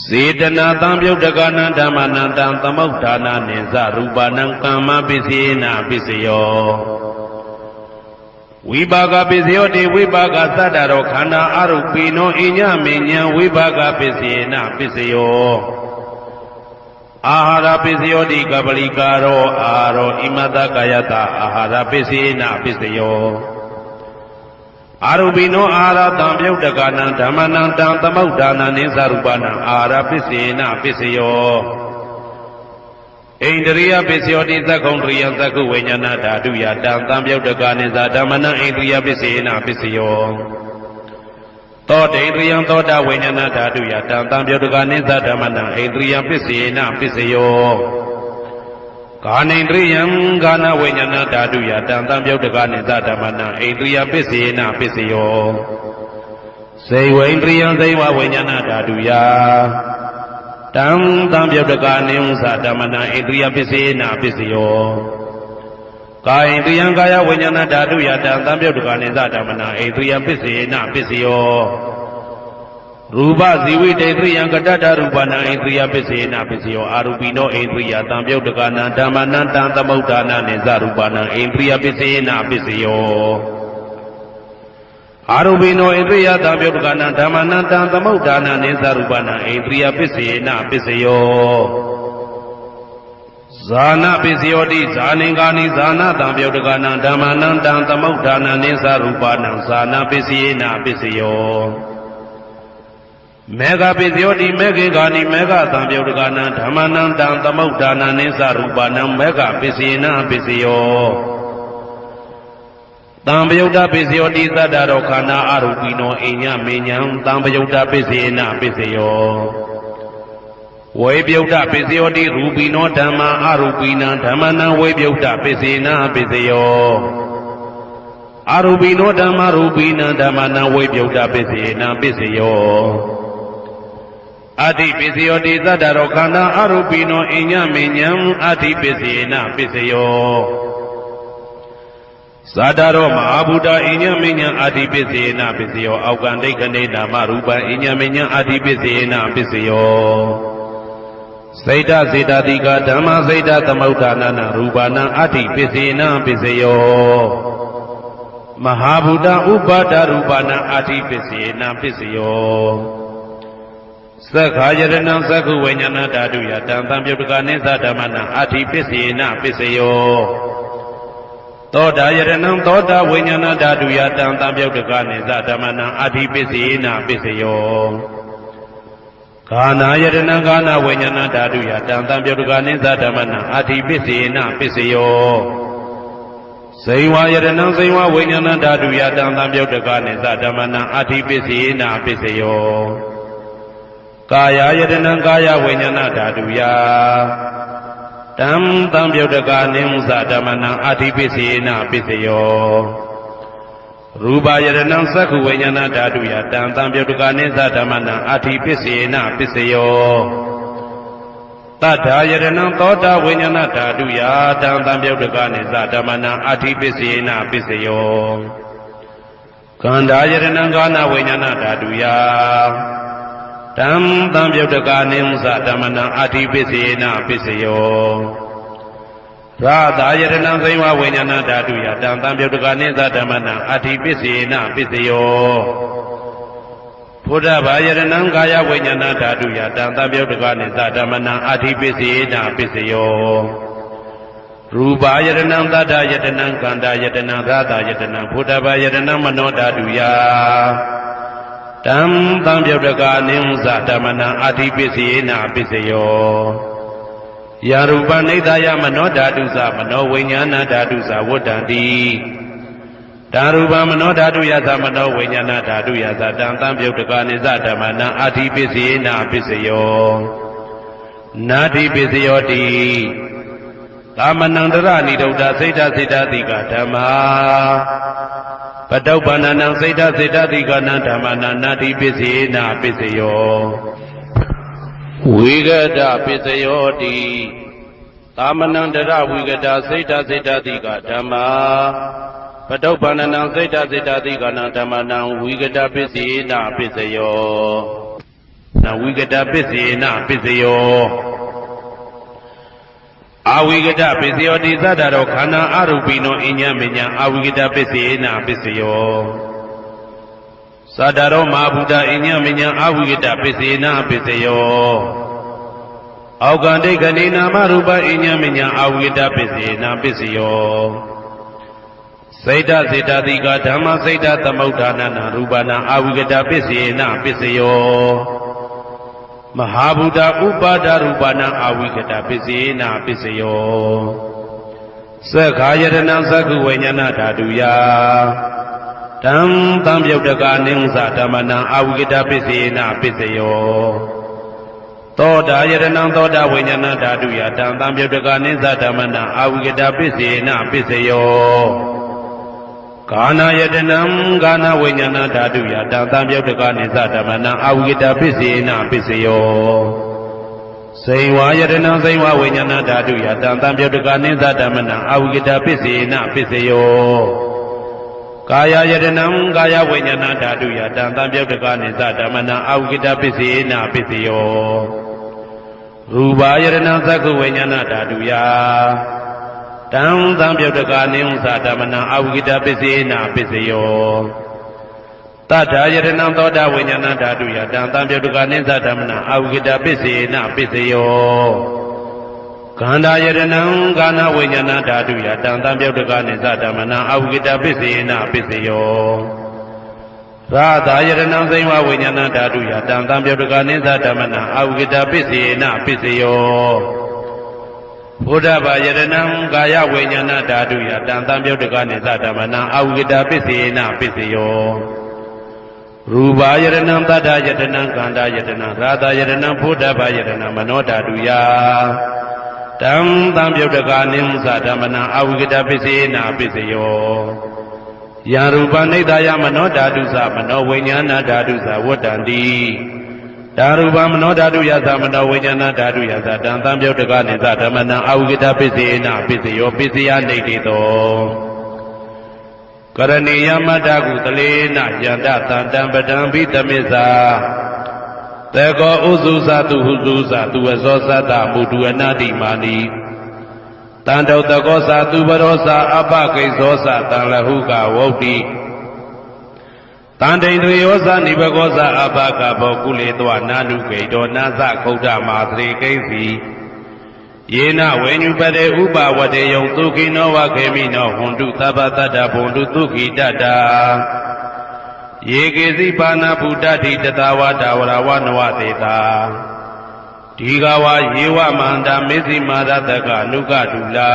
စေတနာသံပြုတ်တကနံဓမ္မနံတံသမုဋ္ဌာနာနိသရူပနံကာမပိစေနာပိစယောဝိပါကပိစယောတိဝိပါကသတ္တရောခန္ဓာအရုပိနောအညမေညံဝိပါကပိစေနာပိစယောအာဟာရပိစယောတိကပလိကာရောအာရောဣမတကာယတအာဟာရပိစေနာပိစယောအာရုပိနောအာဟာရတံပြုတ်တကနံဓမ္မနံတံသမုဋ္ဌာနာနိသရူပနံအာဟာရပိစေနာပိစယောဣန္ဒရိယပိစယောတိသက္ကုံတရိယသက္ကုဝိညာဏဓာတုယတံသံပြုတ်တကနိသဓမ္မနံဣန္ဒရိယပိစေနာပိစယောသောတေန္ဒရိယသောတာဝိညာဏဓာတုယတံသံပြုတ်တကနိသဓမ္မနံဣန္ဒရိယပိစေနာပိစယောကာနိန္ဒရိယံကာနဝိညာဏဓာတုယတံသံပြုတ်တကနိသဓမ္မနံဣန္ဒရိယပိစေနာပိစယောဇေဝိန္ဒရိယံဇေဝဝိညာဏဓာတုယတံသံပြုတ်တကနိဥ္စဓမ္မနံဣန္ဒရိယပိစေနာပိစယော ကာယတိယံကာယဝိညာဏဓာတုယတံသံပြုတ်တကနိသဓမ္မနာဣတိယံပစ္စေနပစ္စယောရူပဇီဝိတေတိယံကတ္တရူပနာဣတိယပစ္စေနပစ္စယောအာရူပိနောဣတိယသံပြုတ်တကနံဓမ္မနံတံသမုဒ္ဒါနနိသရူပနာဣတိယပစ္စေနပစ္စယောအာရူပိနောဣတိယသံပြုတ်တကနံဓမ္မနံတံသမုဒ္ဒါနနိသရူပနာဣတိယပစ္စေနပစ္စယောဇာနာပစ္စယောတိဇာနင်္ဂာနိဇာနာတံပြုတ်တကနံဓမ္မနံတံသမုဒ္ဒါနနိသရူပနံဇာနာပစ္စယေနပစ္စယောမေဃပစ္စယောတိမေခေဂာနိမေဃတံပြုတ်တကနံဓမ္မနံတံသမုဒ္ဒါနနိသရူပနံမေဃပစ္စယေနပစ္စယောတံပယုတ်တပစ္စယောတိသတ္တရောခန္ဓာအရူပိနောအိညမေညံတံပယုတ်တပစ္စယေနပစ္စယောဝေပြုတ်တပစ္စယောတိရူပိနောဓမ္မာအရူပိနံဓမ္မနံဝေပြုတ်တပစ္စေနပစ္စယောအရူပိနောဓမ္မာရူပိနံဓမ္မနံဝေပြုတ်တပစ္စေနပစ္စယောအတိပစ္စယောတိသတ္တရောခန္ဓာအရူပိနောအိညမေညံအတိပစ္စေနပစ္စယောသတ္တရောမဟာဗုဒ္ဓအိညမေညံအတိပစ္စေနပစ္စယောအောက်ကံဒိဋ္ဌနေနာမရူပံအိညမေညံအတိပစ္စေနပစ္စယောစိတ်တစေတတိကဓမ္မစိတ်တသမုဋ္ဌာနနာရူပနာအဋ္ဌိပစ္စေနပစ္စယောမဟာဗုဒ္ဓဥပါဒရူပနာအဋ္ဌိပစ္စေနပစ္စယောသက္ခာယရဏံသက္ခုဝိညာဏဓာတုယတံသံပြုတ်တကနိသဓမ္မနာအဋ္ဌိပစ္စေနပစ္စယောသောတာယရဏံသောတာဝိညာဏဓာတုယတံသံပြုတ်တကနိသဓမ္မနာအဋ္ဌိပစ္စေနပစ္စယောခာနာယတနာခာနာဝိညာဏဓာတုယတံသံပြုတ်တကနိသဓမ္မနာအဋ္ဌိပစ္စေနပစ္စယောဇိဝယတနာဇိဝဝိညာဏဓာတုယတံသံပြုတ်တကနိသဓမ္မနာအဋ္ဌိပစ္စေနပစ္စယောကာယယတနာကာယဝိညာဏဓာတုယတံသံပြုတ်တကနိသဓမ္မနာအဋ္ဌိပစ္စေနပစ္စယောရူပယရဏံသက္ခုဝိညာဏဓာတုယတံသံပြုတ်တကနိသဓမ္မနံအဋ္ဌိပစ္စေနပစ္စယောတတ္ထာယရဏံသောတာဝိညာဏဓာတုယတံသံပြုတ်တကနိသဓမ္မနံအဋ္ဌိပစ္စေနပစ္စယောခန္ဓာယရဏံကာဏဝိညာဏဓာတုယတံသံပြုတ်တကနိသဓမ္မနံအဋ္ဌိပစ္စေနပစ္စယောရာသာယရဏံဇိဝဝိညာဏဓာတုယတံသံပြုတ်တကနိသဓမ္မနံအဋ္ဌိပစ္စေနပစ္စယောဘုဒ္ဓဘာယရဏံကာယဝိညာဏဓာတုယတံသံပြုတ်တကနိသဓမ္မနံအဋ္ဌိပစ္စေနပစ္စယောရူပယရဏံသတ္တယတနံကန္တာယတနံရာသာယတနံဘုဒ္ဓဘာယရဏံမနောဓာတုယတံသံပြုတ်တကနိသဓမ္မနံအဋ္ဌိပစ္စေနပစ္စယောယာရူပနိဒာယမနောဓာတုသမနောဝိညာဏဓာတုသဝတ္တံတိဓာရူပမနောဓာတုယသမနောဝိညာဏဓာတုယသတံသံပြုတ်တကနိသဓမ္မနံအဋ္ဌိပစ္စေနပစ္စယောနာတိပစ္စယောတိသမနံတရဏိဒုဒ္ဒစိတ်တစေတတိကဓမ္မာပတုပ္ပန္နံစိတ်တစေတတိကနံဓမ္မနံနာတိပစ္စေနပစ္စယောဝိဂဒပစ္စယောတိသမနံတရဝိဂဒစိတ်တစေတတိကဓမ္မာပတုပ္ပန္နံစိတ်တစေတတိကနံဓမ္မနံဝိဂဒပစ္စေနပစ္စယောနဝိဂဒပစ္စေနပစ္စယောအဝိဂဒပစ္စယောတိသတ္တရောခန္ဓာအရူပိနောအညမညအဝိဂဒပစ္စေနပစ္စယောသတ္တရောမဟာဗုဒ္ဓအညမညအဝိဂဒပစ္စေနပစ္စယောအောက်ကံဒိဋ္ဌနေနာမရူပအညမညအဝိဂဒပစ္စေနပစ္စယောစိတ်တစေတတိကဓမ္မစိတ်တသမုဋ္ဌာနနာရူပနာအဝိဂဒပစ္စေနပစ္စယောမဟာဗုဒ္ဓဥပါဒရူပနာအဝိကတပစ္စေနပစ္စယောသက္ခာယတနာသက္ခုဝိညာဏဓာတုယတံသံပြုတ်တကနိသဓမ္မနံအဝိကတပစ္စေနပစ္စယောသောတာယတနာသောတာဝိညာဏဓာတုယတံသံပြုတ်တကနိသဓမ္မနံအဝိကတပစ္စေနပစ္စယောကာနာယတနံကာနာဝိညာဏဓာတုယတံသံပြုတ်တကနိသဓမ္မနံအဝိကတပစ္စေနပစ္စယောဇ စိန်ဝါယတနာစိန်ဝဝိညာဏဓာတုယတံတံပြုတ်တကနိသဓမ္မနံအာဝိကတပစ္စေနပစ္စယောကာယယတနံကာယဝိညာဏဓာတုယတံတံပြုတ်တကနိသဓမ္မနံအာဝိကတပစ္စေနပစ္စယောရူပယတနာသက္ခဝိညာဏဓာတုယတံတံပြုတ်တကနိဥ္စဓမ္မနံအာဝိကတပစ္စေနပစ္စယောတတ္ထာယတနံသောတာဝိညာဏဓာတုယတံတံပြုတ်တကနိသဓမ္မနံအာဝိကတပစ္စေနပစ္စယောခန္ဓာယတနံကာဏဝိညာဏဓာတုယတံတံပြုတ်တကနိသဓမ္မနံအာဝိကတပစ္စေနပစ္စယောရာသာယတနံစိန်ဝဝိညာဏဓာတုယတံတံပြုတ်တကနိသဓမ္မနံအာဝိကတပစ္စေနပစ္စယောဘုဒ္ဓဘာယတနံကာယဝိညာဏဓာတုယတံတံပြုတ်တကနိသဓမ္မနံအာဝိကတပစ္စေနပစ္စယောရူပယတနံတတ္တယတနံကန္တာယတနံရာသယတနံဘုဒ္ဓဘာယတနံမနောဓာတုယတံတံပြုတ်တကနိဥ္စဓမ္မနံအာဝိကတပစ္စေနပစ္စယောယံရူပနိဒာယမနောဓာတုသမနောဝိညာဏဓာတုသဝတ္တန္တိဓာရူပမနောဓာတုယသမနောဝိညာဏဓာတုယသတံတံပြုတ်တကနိသဓမ္မနံအာဝိကတပစ္စေနပစ္စယောပစ္စယနိဋ္ဌိတောကရဏီယမတ္တကုတလေနယန္တတံတံပဒံဘိတမိစ္ဆာတေကောဥစုသတုဟုစုသသူဝဇောသတ္တမုတုအနာတိမာနိတန္တောတကောသသူဘရောသအပကိစ္စောသတံလဟုကဝုတ်တိတန္တိန္ဒြေယောသနိဘကောသအပကဘောကုလေတောနာနုဂိတောနာသခုဒ္ဓမာသရေကိဉ္စီယေနဝေညုပတေဥပဝတေယံသုခိနောဝခေမိနောဟွန်တုသဗ္ဗတတ္တဘုံတုသုခိတတ္တာယေကေစီပါဏဗုဒ္ဓတိတတဝတာဝရဝနဝတေတာဒီဃဝယေဝမန္တမေဇိမာရတကအနုကတုလာ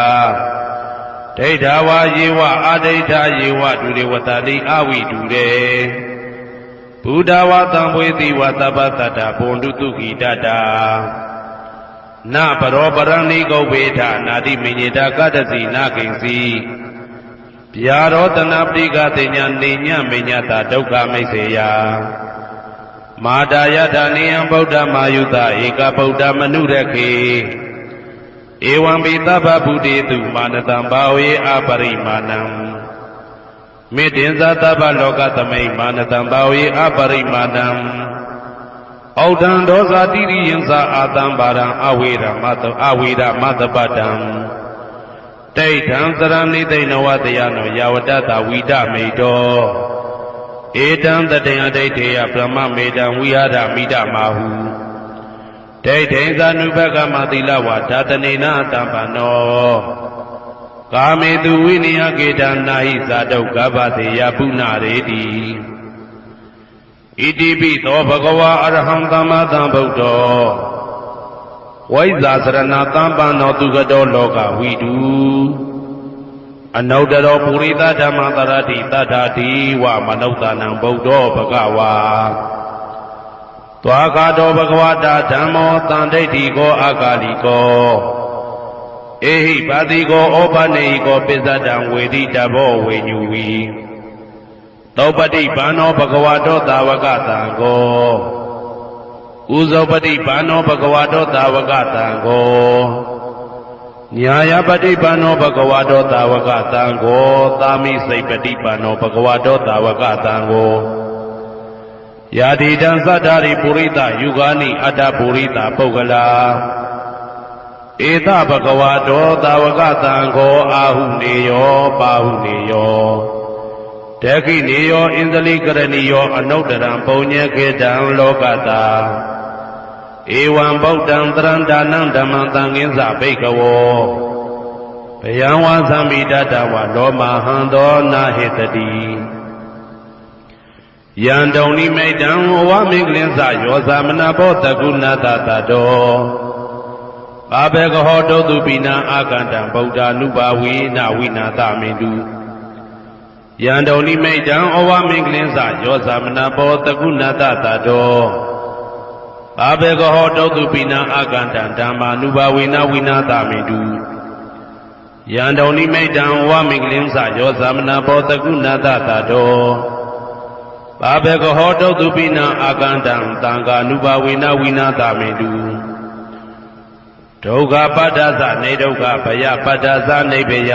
ဒိဋ္ဌဝယေဝအာဒိဋ္ဌယေဝဒုရေဝတတိအဝိတုရေဘုဒ္ဓဝသံဝေတိဝသဗ္ဗတတ္တဘုံတုသုခိတတ္တာနပရောပရဏိကုပ္ပေထနာတိမညေတာကတ္တစီနာကိဉ္စီဗျာရောတနာပရိကတိညာနေညမေညတာဒုက္ခမိတ်စေယမာတာယထာနိယံဗုဒ္ဓမာယုတဧကဗုဒ္ဓမနုရခေဧဝံပိသဗ္ဗဗုတေတုမာနတံဘာဝေအပရိမာဏံမေတ္တင်္ဇသဗ္ဗလောကသမိမာနတံဘာဝေအပရိမာဏံဩဒံဒောဇာတိရိယံသာအာတံပါရံအဝေရမတပတံဒိဋ္ဌံသရဏိသိဏဝတယနောယဝတ္တဝိဒမေတောဧတံတတေယဒိဋ္ဌေယဗြဟ္မမေတံဝိဟာရမိဒမာဟုဒိဋ္ဌိသနုဘကမသီလဝါဓာတနေနအတံပနောကာမေတုဝိနိယကေတနာဟိဇာတုကဗ္ဗတေယပုဏ္ဏရေတိဣတိပိသောဘဂဝါအရဟံသမ္မာသမ္ဗုဒ္ဓောဝိဇ္ဇာစရဏသမ္ပန္နောသူကတောလောကဝိတုအနုတ္တရောပုရိသဓမ္မတရတိတတ္ထာတိဝမနုဿာနံဗုဒ္ဓောဘဂဝါသွားကာတောဘဂဝတာဓမ္မောတန်ဒိဋ္ဌိကောအာဂါလိကောဧဟိပါတိကောဩပနေဟိကောပိစ္ဆတံဝေတိတဘောဝေညူဝီသောပတိဘာနောဘဂဝတောသာဝကတံကောဥဇောပတိဘာနောဘဂဝတောသာဝကတံကောညာယပတိဘာနောဘဂဝတောသာဝကတံကောသာမိစိတ်ပတိဘာနောဘဂဝတောသာဝကတံကောယာတိတံသတ္တာရိပုရိသယုဂာနိအတ္တပုရိသပုဂ္ဂလာဧတဘဂဝတောသာဝကတံကောအာဟုနေယောပါဟုနေယောတခိနေယောဣန္ဒလိကရဏီယောအနုတ္တရံပုံညေကေတံလောကတာဧဝံဗုဒ္ဓံတရံဒါနံဓမ္မံသံဃိဉ္စဘိကဝောဘယံဝါသံမိတတဝလောမဟံသောနာဟေတတိယံတုံနိမိတံဝမင်္ဂလင်းစယောသမနာဘောတကုဏတတတောဘာဘေကဟောတုတုပိနာအာကန္တံဗုဒ္ဓ ानु ဘာဝေနဝိနာသမေတုယံတုံနိမိတံဩဝမင်္ဂလင်းစယောသမနာဘောတကုဏတတတောဘာဘေကဟောတုတုပိနာအာကန္တံဓမ္မာ ानु ဘာဝေနဝိနာသမေတုယံတုံနိမိတံဩဝမင်္ဂလင်းစယောသမနာဘောတကုဏတတတောဘာဘေကဟောတုတုပိနာအာကန္တံသံဃာ ानु ဘာဝေနဝိနာသမေတု ဒုက္ခပတ္တသနေဒုက္ခဘယပတ္တသနေဘယ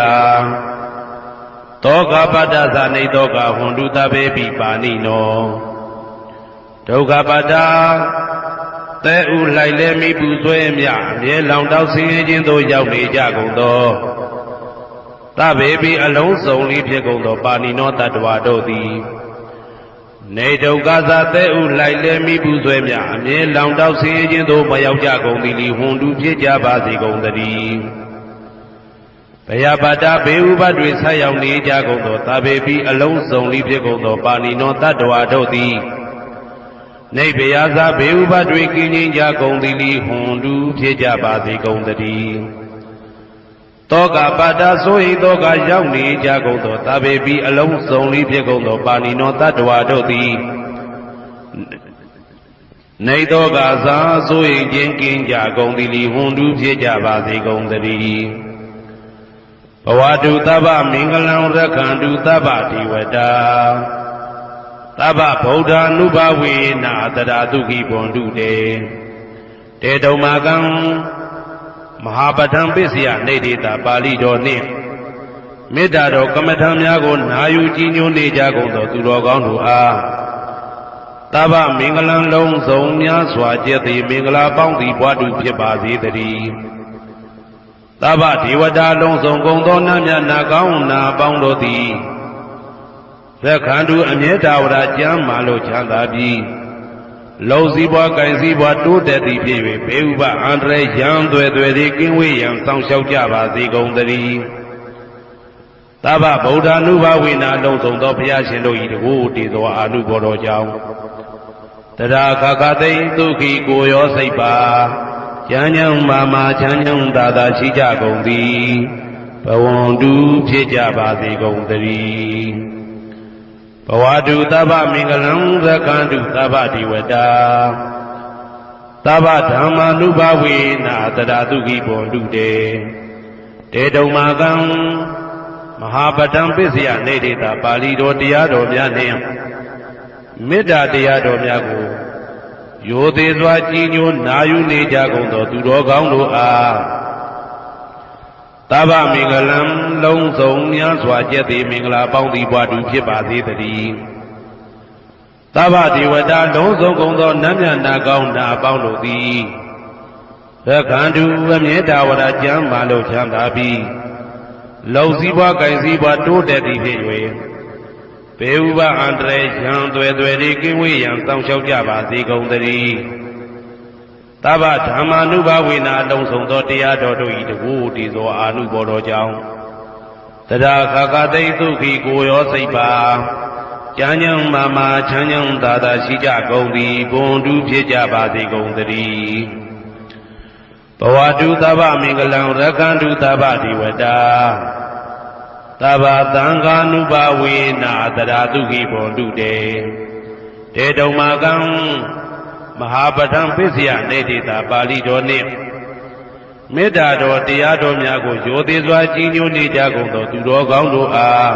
သောကပတ္တသနေသောကဟွန်တုတဘေပိပါဏိနောဒုက္ခပတ္တသဲဥလိုက်လဲမိပူဆွဲမြအမြဲလောင်တောက်ဆင်းရဲခြင်းသို့ရောက်နေကြကုန်သောသဗ္ဗေပိအလုံးစုံလေးဖြစ်ကုန်သောပါဏိနောတတ္တဝါတို့သည်နေဒုက္ခသသဲဥလိုက်လဲမိပူဆွဲမြအမြဲလောင်တောက်ဆင်းရဲခြင်းသို့မရောက်ကြကုန်သည်လီဟွန်တုဖြစ်ကြပါစေကုန်သတည်းဘယပတ္တဘေဥပတွေဆက်ရောက်နေကြကုန်သောသဗ္ဗေပိအလုံးစုံလေးဖြစ်ကုန်သောပါဏိနောတတ္တဝါတို့သည်နေဘယသာဘေဥပတွေကင်းငြိမ်းကြကုန်သည်လီဟွန်တုဖြစ်ကြပါစေကုန်သတည်းတောကပတ္တဆိုဟိတောကရောက်နေကြကုန်သောသဗ္ဗေပိအလုံးစုံလေးဖြစ်ကုန်သောပါဏိနောတတ္တဝါတို့သည်နေတောကသာဆိုဟိခြင်းကင်းကြကုန်သည်လီဟွန်တုဖြစ်ကြပါစေကုန်သတည်းဘဝတုသဗ္ဗမင်္ဂလံရက္ခန္တုသဗ္ဗတိဝတာသဗ္ဗဗုဒ္ဓ ानु ဘဝေနာတရာတုခိဘွန်တုတေတုံမာကံမဟာပဋ္ဌံပစ္စယနေတိတာပါဠိတော်နှင့်မေတ္တာတော်ကမ္မထံများကိုနာယူကြည်ညိုနေကြကုန်သောသူတော်ကောင်းတို့အားသဗ္ဗမင်္ဂလံလုံးစုံများစွာကျက်သည်မင်္ဂလာပေါင်းသည်ဘွားတုဖြစ်ပါစေတည်းသဗ္ဗဒေဝတာလုံးစုံကုန်သောနတ်မြတ်နာကောင်းနာပေါင်းတို့သည်ရက္ခန္တုအမြဲတာဝရကျမ်းမာလို့ချမ်းသာပြီးလုံစည်းပွားကင်စည်းပွားတိုးတက်သည်ဖြစ်၍ဘေဥပအန္တရာယ်ရန်သွဲသွဲသည်ကင်းဝေးရန်စောင့်ရှောက်ကြပါစေကုန်သတည်းသဗ္ဗဗုဒ္ဓ ानु ဘဝေနာလုံးစုံသောဘုရားရှင်တို့၏တကူတည်သောအာနုဘော်တော်ကြောင့်တရာခခသိဒုက္ခိကိုရောစိတ်ပါချမ်းချမ်းမာမာချမ်းချမ်းသာသာရှိကြကုန်သည်ဘဝန္တုဖြစ်ကြပါစေကုန်သတည်းဘဝတုသဗ္ဗမင်္ဂလံရက္ခန္တုသဗ္ဗတိဝတာသဗ္ဗဓမ္မာနုဘဝေနာတရာတုခိဘွန်တုတေတုံမာကံမဟာပဋ္ဌံပစ္စယနေတိတာပါဠိတော်တရားတော်များနှင့်မေတ္တာတရားတော်များကိုရိုသေစွာကြည်ညိုနာယူနေကြကုန်သောသူတော်ကောင်းတို့အားသဗ္ဗမင်္ဂလံလုံးစုံများစွာကျက်သည်မင်္ဂလာပေါင်းသည်ဘွားတူဖြစ်ပါစေတည်းသဗ္ဗဒေဝတာလုံးစုံကုန်သောနတ်မြတ်နာကောင်းနာပေါင်းတို့သည်ရက္ခန္တုအမြဲတာဝရကျမ်းမာလို့ချမ်းသာပြီးလုံစည်းပွားကင်စည်းပွားတိုးတက်သည်ဖြစ်၍ဘေဥပအန္တရာယ်ရန်သွဲသွဲသည်ကင်းဝေးရန်စောင့်ရှောက်ကြပါစေကုန်သတည်းသဗ္ဗဓမ္မာနုဘဝေနာလုံးစုံသောတရားတော်တို့၏တကူတည်သောအာနုဘော်တော်ကြောင့်တရာခခသိဒုက္ခိကိုရောစိတ်ပါချမ်းချမ်းမာမာချမ်းချမ်းသာသာရှိကြကုန်သည်ဘွန်တုဖြစ်ကြပါစေကုန်သတည်းဘဝတုသဗ္ဗမင်္ဂလံရက္ခန္တုသဗ္ဗတိဝတာသဗ္ဗသံဃာနုဘဝေနာတရာတုခိဘွန်တုတေတုံမာကံမဟာပဋ္ဌံပစ္စယနေတိတာပါဠိတော်နှင့်မေတ္တာတော်တရားတော်များကိုရိုသေစွာကြည်ညိုနေကြကုန်သောသူတော်ကောင်းတို့အား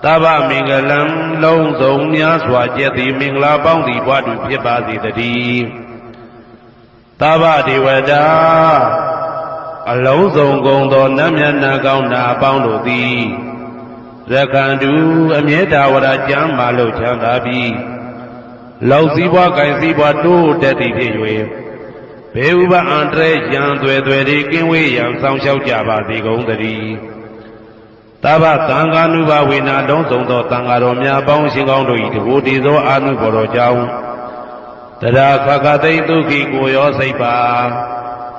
သဗ္ဗမင်္ဂလံလုံးစုံများစွာကျက်သည်မင်္ဂလာပေါင်းသည်ဘွားတူဖြစ်ပါစေတည်းသဗ္ဗဒေဝတာအလုံးစုံကုန်သောနတ်မြတ်နာကောင်းနာပေါင်းတို့သည်ရက္ခန္တုအမြဲတာဝရကျမ်းမာလို့ချမ်းသာပြီးလောက်စည်းပွားကင်စည်းပွားတိုးတက်သည်ဖြစ်၍ဘေဥပအန္တရာယ်ရန်သွဲသွဲသည်ကင်းဝေးရန်စောင့်ရှောက်ကြပါစေကုန်သတည်းသဗ္ဗသံဃာနုဘဝေနာလုံးစုံသောသံဃာတော်များပေါင်းရှင်ကောင်းတို့၏တကူတည်သောအာနုဘော်တော်ကြောင့်တရာခခသိဒုက္ခိကိုရောစိတ်ပါ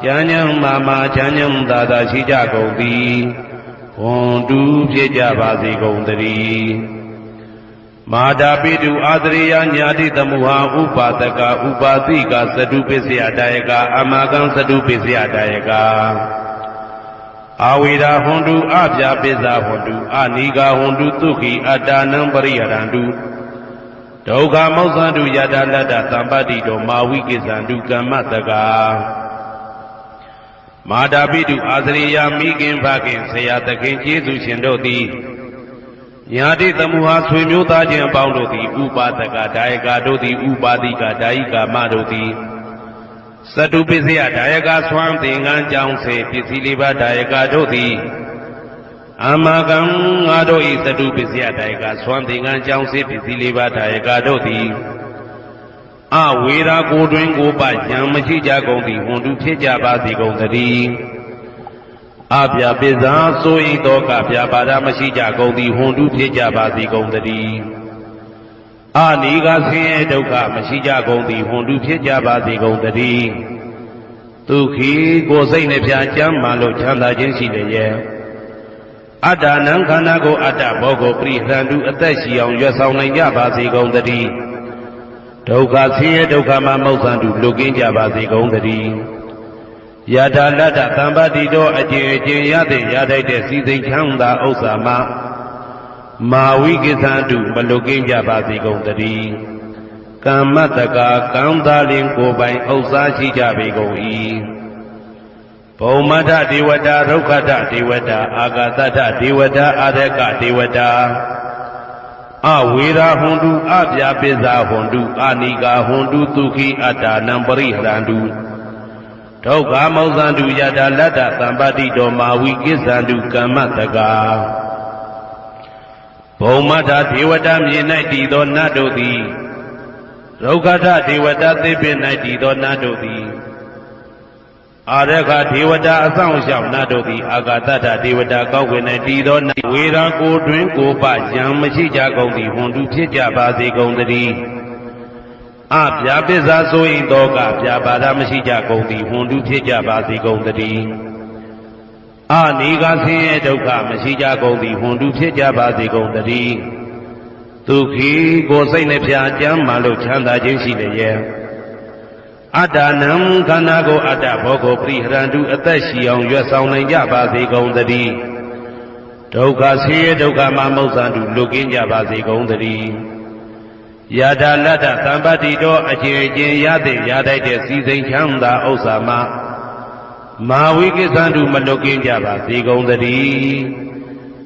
ချမ်းချမ်းမာမာချမ်းချမ်းသာသာရှိကြကုန်သည်ဘွန်တုဖြစ်ကြပါစေကုန်သတည်းမာတာပိတုအာသရိယညာတိသမုဟာဥပါဒကဥပါတိကသတုပစ္စယတာယကအမကံသတုပစ္စယတာယကအာဝေရာဟွန်တုအပြာပစ္စာဟွန်တုအနိဂါဟွန်တုသုခိအတ္တနံပရိယရန္တုဒုက္ခမောက္ခန္တုယတာလတ္တသံပတ္တိတောမာဝိကိစ္ဆန္တုကမ္မတကမာတာပိတုအာသရိယမိခင်ဖခင်ဆရာသခင်ကျေးဇူးရှင်တို့သည်ညာတိသမုဟာဆွေမျိုးသားချင်းအပေါင်းတို့သည်ဥပါဒကဒါယကတို့သည်ဥပါတိကဒါယိကာမတို့သည် စတုပစ္စယဒါယကဆွမ်းသင်္ကန်းကြောင့်စေပစ္စည်းလေးပါးဒါယကတို့သည်အမကံငါတို့ဤစတုပစ္စယဒါယကဆွမ်းသင်္ကန်းကြောင့်စေပစ္စည်းလေးပါးဒါယကတို့သည်အဝေရာကိုတွင်ကိုပယံမရှိကြကုန်သည်ဝန်တုဖြစ်ကြပါစေကုန်သတည်းအပြာပိဇာဆိုဤတောကပြာပါဒမရှိကြကုန်သည်ဝန်တုဖြစ်ကြပါစေကုန်သတည်းအာနိကဆင်းရဲဒုက္ခမရှိကြကုန်သည်ဝန်တုဖြစ်ကြပါစေကုန်သတည်းဒုက္ခိကိုယ်စိတ်နှပြကျမ်းမာလို့ချမ်းသာခြင်းရှိတယ်ရဲ့အတ္တနံခန္ဓာကိုအတ္တဘောကိုပရိဟရန္တုအသက်ရှိအောင်ရွတ်ဆောင်နိုင်ကြပါစေကုန်သတည်းဒုက္ခဆင်းရဲဒုက္ခမှမဟုတ်ဆန်တုလွတ်ကင်းကြပါစေကုန်သတည်းယထာလတ္တသံပါတိတော်အကျင့်အကျင့်ရတဲ့ရထိုက်တဲ့စီစိန်ချမ်းသာဥစ္စာမှမာဝိကိသန္တုမလွတ်ကင်းကြပါစေကုန်သတည်းကမ္မတကာကံသာလင်ကိုယ်ပိုင်ဥစ္စာရှိကြပေကုန်၏ဘုံမထဒေဝတာဒုက္ခတဒေဝတာအာဂတတဒေဝတာအာရကဒေဝတာအဝေရာဟွန်တုအပြာပိဇာဟွန်တုအာနိကာဟွန်တုဒုက္ခိအတ္တနံပရိဟရန္တုဒုက္ခမောဇန္တုယတာလတ္တသံပါတိတော်မာဝိကိစ္ဆန္တုကမ္မတကာဘုံမထဒေဝတာမြေ၌တည်သောနတ်တို့သည်ဒုက္ခတဒေဝတာသေပင်၌တည်သောနတ်တို့သည်အာရခဒေဝတာအဆောင်ရှောက်နတ်တို့သည်အာဂတတဒေဝတာကောက်ွယ်၌တည်သောနတ်ဝေရာကိုတွင်ကိုပယံမရှိကြကုန်သည်ဝန်တုဖြစ်ကြပါစေကုန်သတည်းအပြာပိဇာဆိုရင်တောကပြာပါဒမရှိကြကုန်သည်ဝန်တုဖြစ်ကြပါစေကုန်သတည်းအာနိကဆင်းရဲဒုက္ခမရှိကြကုန်သည်ဝန်တုဖြစ်ကြပါစေကုန်သတည်းဒုက္ခိကိုယ်စိတ်နှပြကျမ်းမာလို့ချမ်းသာခြင်းရှိလျက်အတ္တနံခန္ဓာကိုအတ္တဘောကိုပရိဟရန္တုအသက်ရှိအောင်ရွတ်ဆောင်နိုင်ကြပါစေကုန်သတည်းဒုက္ခဆင်းရဲဒုက္ခမှမဟုတ်ဆန်တုလွတ်ကင်းကြပါစေကုန်သတည်းယထာလတ္တသံပါတိတော်အကျင့်အကျင့်ရတဲ့ရထိုက်တဲ့စီစိန်ချမ်းသာဥစ္စာမှမာဝိကိသန္တုမလွတ်ကင်းကြပါစေကုန်သတည်း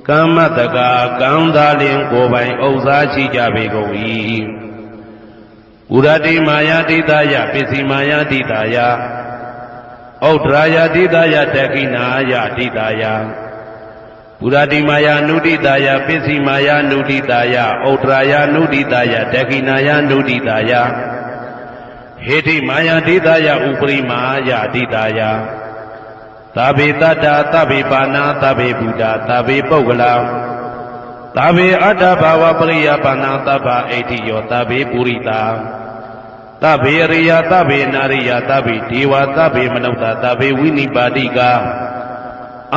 ကမ္မတကာကံသာလင်ကိုယ်ပိုင်ဥစ္စာရှိကြပေကုန်၏ဥရတိမာယာတိတာယပစ္စည်းမာယာတိတာယဩဒရာယတိတာယတက္ခိနာယတိတာယဥရတိမာယာနုတိတာယပစ္စည်းမာယာနုတိတာယဩဒရာယနုတိတာယတက္ခိနာယနုတိတာယဟေတိမာယာတိတာယဥပရိမာယတိတာယသဗ္ဗေတတ္တသဗ္ဗေပါဏာသဗ္ဗေဗုဒ္ဓသဗ္ဗေပုဂ္ဂလာသဗ္ဗေအတ္တဘာဝပရိယပါဏာသဗ္ဗဣဋ္ဌိယောသဗ္ဗေပုရိတာသဗ္ဗေရိယသဗ္ဗေနာရိယသဗ္ဗေဒေဝသဗ္ဗေမနုဿသဗ္ဗေဝိနိပါတိက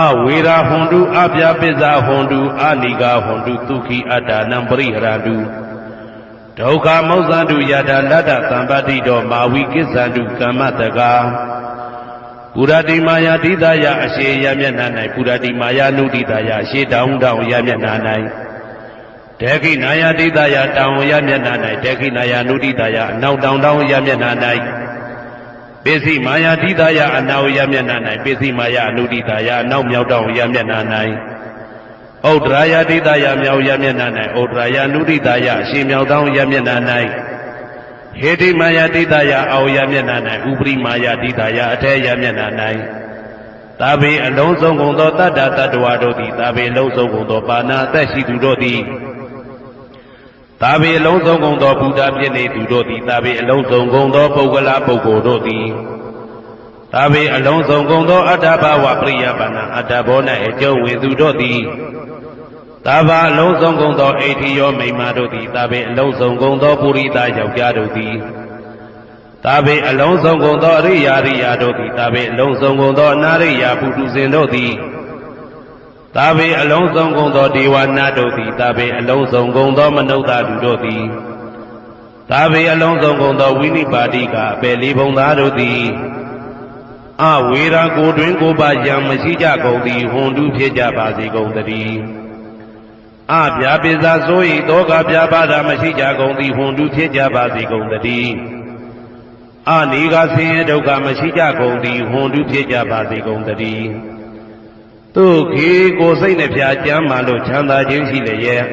အဝေရာဟွန်တုအပြာပိဇာဟွန်တုအာနိကာဟွန်တုဒုက္ခိအတ္တနံပရိဟရန္တုဒုက္ခမောဇန္တုယထာလတ္တသံပါတိတော်မာဝိကိစ္ဆန္တုကမ္မတကာပုရတိမာယာတိတာယအရှိယမျက်နှာ၌ပုရတိမာယာနုတိတာယအရှိတောင်းတောင်းယမျက်နှာ၌ဒေခိနာယတိတာယတောင်းယမျက်နှာ၌ဒေခိနာယနုတိတာယအနောက်တောင်းတောင်းယမျက်နှာ၌ပိစိမာယာတိတာယအနောက်ယမျက်နှာ၌ပိစိမာယာနုတိတာယအနောက်မြောက်တောင်းယမျက်နှာ၌ဩဒရာယတိတာယမြောက်ယမျက်နှာ၌ဩဒရာယနုတိတာယအရှိမြောက်တောင်းယမျက်နှာ၌ဟေတိမာယာတိတာယအောယမျက်နှာ၌ဥပရိမာယာတိတာယအထေယမျက်နှာ၌သာဘေအလုံးစုံကုန်သောတတ္တတတ္တဝါတို့သည်သာဘေအလုံးစုံကုန်သောပါဏာအသက်ရှိသူတို့သည်သာဘေအလုံးစုံကုန်သောဘုဒ္ဓဖြစ်နေသူတို့သည်သာဘေအလုံးစုံကုန်သောပုဂ္ဂလပုဂ္ဂိုလ်တို့သည်သာဘေအလုံးစုံကုန်သောအတ္တဘာဝပရိယပါဏာအတ္တဘော၌အကျုံးဝင်သူတို့သည်သာဘာအလုံးစုံကုန်သောဣဋ္ဌိယောမိမ္မာတို့သည်သာဘေအလုံးစုံကုန်သောပုရိသယောက်ျားတို့သည်သာဘေအလုံးစုံကုန်သောအရိယာရိယာတို့သည်သာဘေအလုံးစုံကုန်သောအနာရိယာပုထုဇဉ်တို့သည်သာဘေအလုံးစုံကုန်သောဒေဝနာတို့သည်သာဘေအလုံးစုံကုန်သောမနုဿလူတို့သည်သာဘေအလုံးစုံကုန်သောဝိနိပါတိကအပေလေးဘုံသားတို့သည်အဝေရာကိုတွင်ကိုပါယံမရှိကြကုန်သည်ဟွန်တုဖြစ်ကြပါစေကုန်သတည်းအပြာပိဇာဆို၏တောကပြာပါဒမရှိကြကုန်သည်ဟွန်တုဖြစ်ကြပါစေကုန်သတည်းအနိကဆင်းရဲဒုက္ခမရှိကြကုန်သည်ဟွန်တုဖြစ်ကြပါစေကုန်သတည်းဒုက္ခိကိုယ်စိတ်နှပြကျမ်းမာလို့ချမ်းသာခြင်းရှိလျက်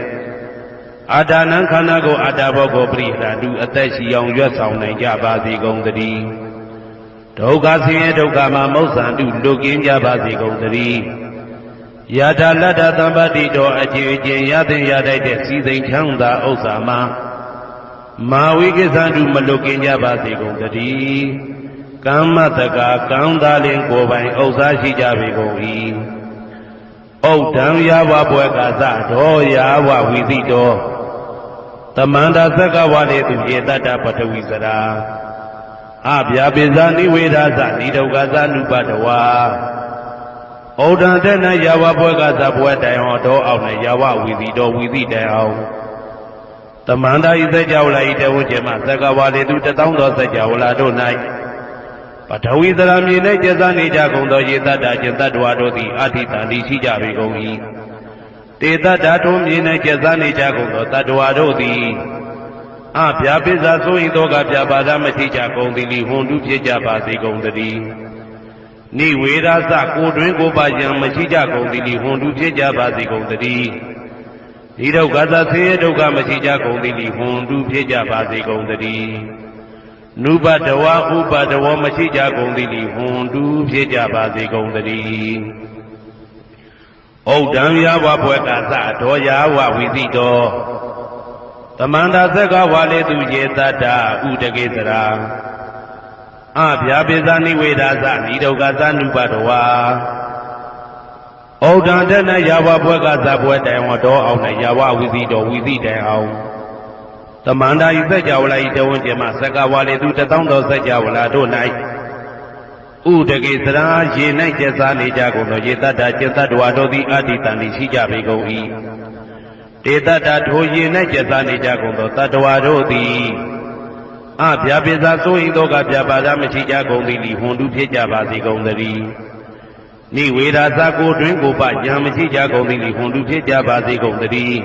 အာတာနံခန္ဓာကိုအတ္တဘောကိုပရိဟရန္တုအသက်ရှိအောင်ရွတ်ဆောင်နိုင်ကြပါစေကုန်သတည်းဒ ဒုက္ခဆင်းရဲဒုက္ခမှာမௌဆန္တုလွတ်ကင်းကြပါစေကုန်သတည်းယထာလတ္တသမ္ပတိတော်အခြေအကျင့်ရသင်ရတတ်တဲ့စီစိန်ချမ်းသာဥစ္စာမှာမာဝိကိသန္တုမလွတ်ကင်းကြပါစေကုန်သတည်းကမ္မတကာကံသာလင်ကိုယ်ပိုင်ဥစ္စာရှိကြပေကုန်၏ဩဒံယာဝဘွယ်ကာသဒောယာဝဝိသိတောသမန္တာသက္ကဝါလေသူယေတတ္တပထဝီစရာအဗျာပိဇာနိဝေဒာသနိဒုက္ခသနုပတဝါဩဒံတေနယာဝဘွယ်ကာသဘွယ်တိုင်ဟောတောအောင်နဲ့ယာဝဝိသိတောဝိသိတိုင်အောင်သမန္တာဤသကြဝဠာဤတဝကျမသက္ကဝါလေသူတသောသောသကြဝဠာတို့၌ပထဝီသရမြေ၌ကျသနေကြကုန်သောယေတ္တကျင်တ္တဝါတို့သည်အဋ္ဌိတံတိရှိကြပေကုန်၏တေတ္တထုံးမြေ၌ကျသနေကြကုန်သောတတ္တဝါတို့သည်အဗျာပိဇာဆိုရင်သောကဗျာပါဒမရှိကြကုန်သည်လိဟွန်တုဖြစ်ကြပါစေကုန်သတည်းနိဝေဒသကိုတွင်ကိုပါယံမရှိကြကုန်သည်လိဟွန်တုဖြစ်ကြပါစေကုန်သတည်းဒီဒုက္ခသဆင်းရဲဒုက္ခမရှိကြကုန်သည်လိဟွန်တုဖြစ်ကြပါစေကုန်သတည်းနုပတဝဥပတဝမရှိကြကုန်သည်လိဟွန်တုဖြစ်ကြပါစေကုန်သတည်းဩဒံယာဝဘွယ်ကာသဒောယာဝဝိသိတောသမန္တာသက္ကဝါလေသူယေတတ္တဥဒကေသရာအဗျာပိဇာနိဝေဒာသနိဒုက္ခသနုပတဝါဩဒံတနယာဝဘွယ်ကာသဘွယ်တိုင်ဟောတောအောင်နဲ့ယာဝဝိသိတောဝိသိတိုင်အောင်သမန္တာဤသကြဝဠာဤတဝန်းကျမသက္ကဝါလေသူတသောသောသကြဝဠာတို့၌ဥဒကေသရာရေ၌ကျက်စားနေကြကုန်သောယေတတ္တကျက်တ္တဝါတို့သည်အဋ္ဌိတံတိရှိကြပေကုန်၏တေတ္တထိုရေ၌ကျက်စားနေကြကုန်သောတတ္တဝါတို့သည်အဗျာပိဇာဆိုရင်သောကဗျာပါဒမရှိကြကုန်သည်လိဟွန်တုဖြစ်ကြပါစေကုန်သတည်းနိဝေဒာသကိုတွင်ကိုပယံမရှိကြကုန်သည်လိဟွန်တုဖြစ်ကြပါစေကုန်သတည်း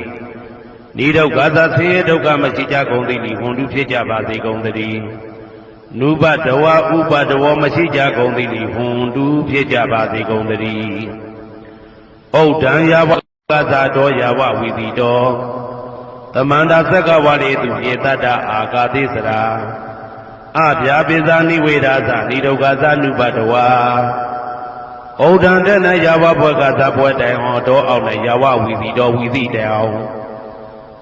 နိဒုက္ခသဆင်းရဲဒုက္ခမရှိကြကုန်သည်လိဟွန်တုဖြစ်ကြပါစေကုန်သတည်းနုပတဝဥပတဝမရှိကြကုန်သည်လိဟွန်တုဖြစ်ကြပါစေကုန်သတည်းဩဒံယာဝကာသတောယာဝဝိသိတောသမန္တာသက္ကဝါလေသူယေတတ္တအာကာသေစရာအဗျာပိဇာနိဝေဒာသနိဒုက္ခသနုပတဝါဩဒံတေနယာဝဘွယ်ကာသဘွယ်တိုင်ဟောတောအောင်နဲ့ယာဝဝိသိတောဝိသိတိုင်အောင်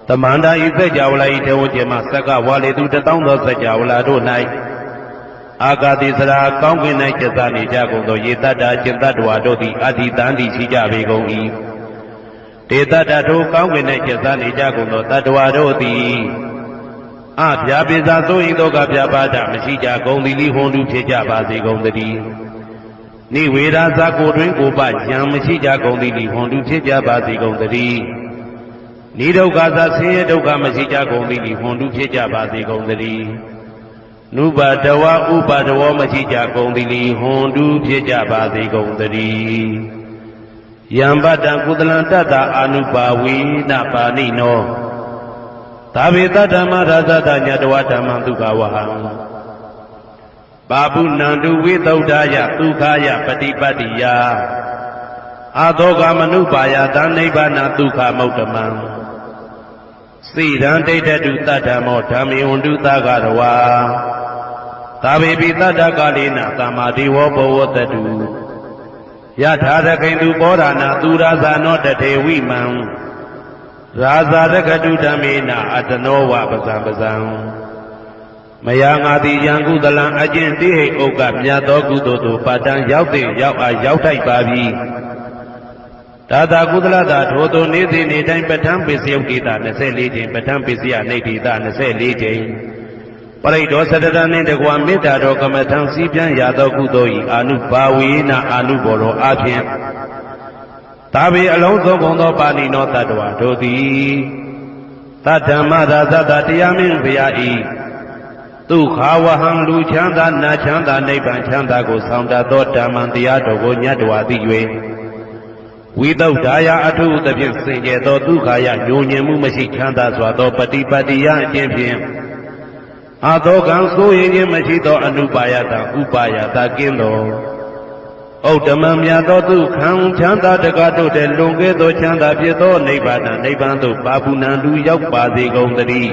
သမန္တာဤသကြဝဠာဤတဝကျမသက္ကဝါလေသူတသောသောသကြဝဠာတို့၌အာကာတိစရာကောင်းကင်၌ကျသနေကြကုန်သောယေတတ္တကျင်တ္တဝါတို့သည်အဋ္ဌိတံတိရှိကြပေကုန်၏တေတ္တထိုကောင်းကင်၌ကျသနေကြကုန်သောတတ္တဝါတို့သည်အဗျာပိဇာဆိုရင်သောကဗျာပါဒမရှိကြကုန်သည်လိဟွန်တုဖြစ်ကြပါစေကုန်သတည်းနိဝေဒာသကိုတွင်ကိုပယံမရှိကြကုန်သည်လိဟွန်တုဖြစ်ကြပါစေကုန်သတည်းနိဒုက္ခသဆင်းရဲဒုက္ခမရှိကြကုန်သည်လိဟွန်တုဖြစ်ကြပါစေကုန်သတည်းနုပတဝဥပတဝမရှိကြကုန်သည်လိဟွန်တုဖြစ်ကြပါစေကုန်သတည်းယံပတ္တံကုသလံတတ္တအာနုပါဝေနပါဏိနောသာဝေတဓမ္မရာဇတညတဝဓမ္မံဒုက္ခဝဟံပါပုဏ္ဏတုဝိသုဒ္ဓယဒုက္ခယပฏิပတ္တိယအာသောကမနုပါယသနိဗ္ဗာနဒုက္ခမௌတမံစိရံဒိဋ္ဌတုတတ္တမောဓမ္မေဝန္တုသကရဝါသာဝေပိတတ္တကာလေနသမ္မာဒေဝဘဝတတုယထာရခိန္တုပောဓာနာသူရာဇာနောတထေဝိမံရာဇာရကတုဓမ္မေနအတနောဝပဇံပဇံမယငါတိယံကုသလံအကျင့်တိဟိဥက္ကမြတ်သောကုသိုလ်တို့ပါတံရောက်တဲ့ရောက်အားရောက်ထိုက်ပါပြီဒါသာကုသလတာထိုသို့နေ့စဉ်နေ့တိုင်းပဋ္ဌာန်းပိစယုတ်ကိတာ24ချိန်ပဋ္ဌာန်းပိစယနိဋ္ဌိတာ24ချိန်ပရိဒောသတ္တရနှင့်တကွာမေတ္တာတော်ကမ္မထံစည်းပြန်ရသောကုသိုလ်၏အာနုဘာဝေနအာနုဘောတော်အဖြင့်သာဝေအလုံးစုံကုန်သောပါဏိနောတတ္တဝါတို့သည်သတ္တမရာဇတတရားမင်းဘုရား၏ဒုက္ခဝဟံလူချမ်းသာနာချမ်းသာနိဗ္ဗာန်ချမ်းသာကိုဆောင်တတ်သောဓမ္မံတရားတော်ကိုညတ်တော်သိ၍ဝိသုဒ္ဓါယအထုသဖြင့်စင်ကြယ်သောဒုက္ခယညှို့ညင်မှုမရှိချမ်းသာစွာသောပฏิပတ္တိယအကျင့်ဖြင့်အာသောကံဆိုရင်ခြင်းမရှိသောအနုပါယတဥပါယတကင်းသောဩတ္တမမြတ်သောဒုက္ခံချမ်းသာတကားတို့တဲ့လွန်ကဲသောချမ်းသာဖြစ်သောနိဗ္ဗာန်နိဗ္ဗာန်သို့ပါပုဏ္ဏတုရောက်ပါစေကုန်သတည်း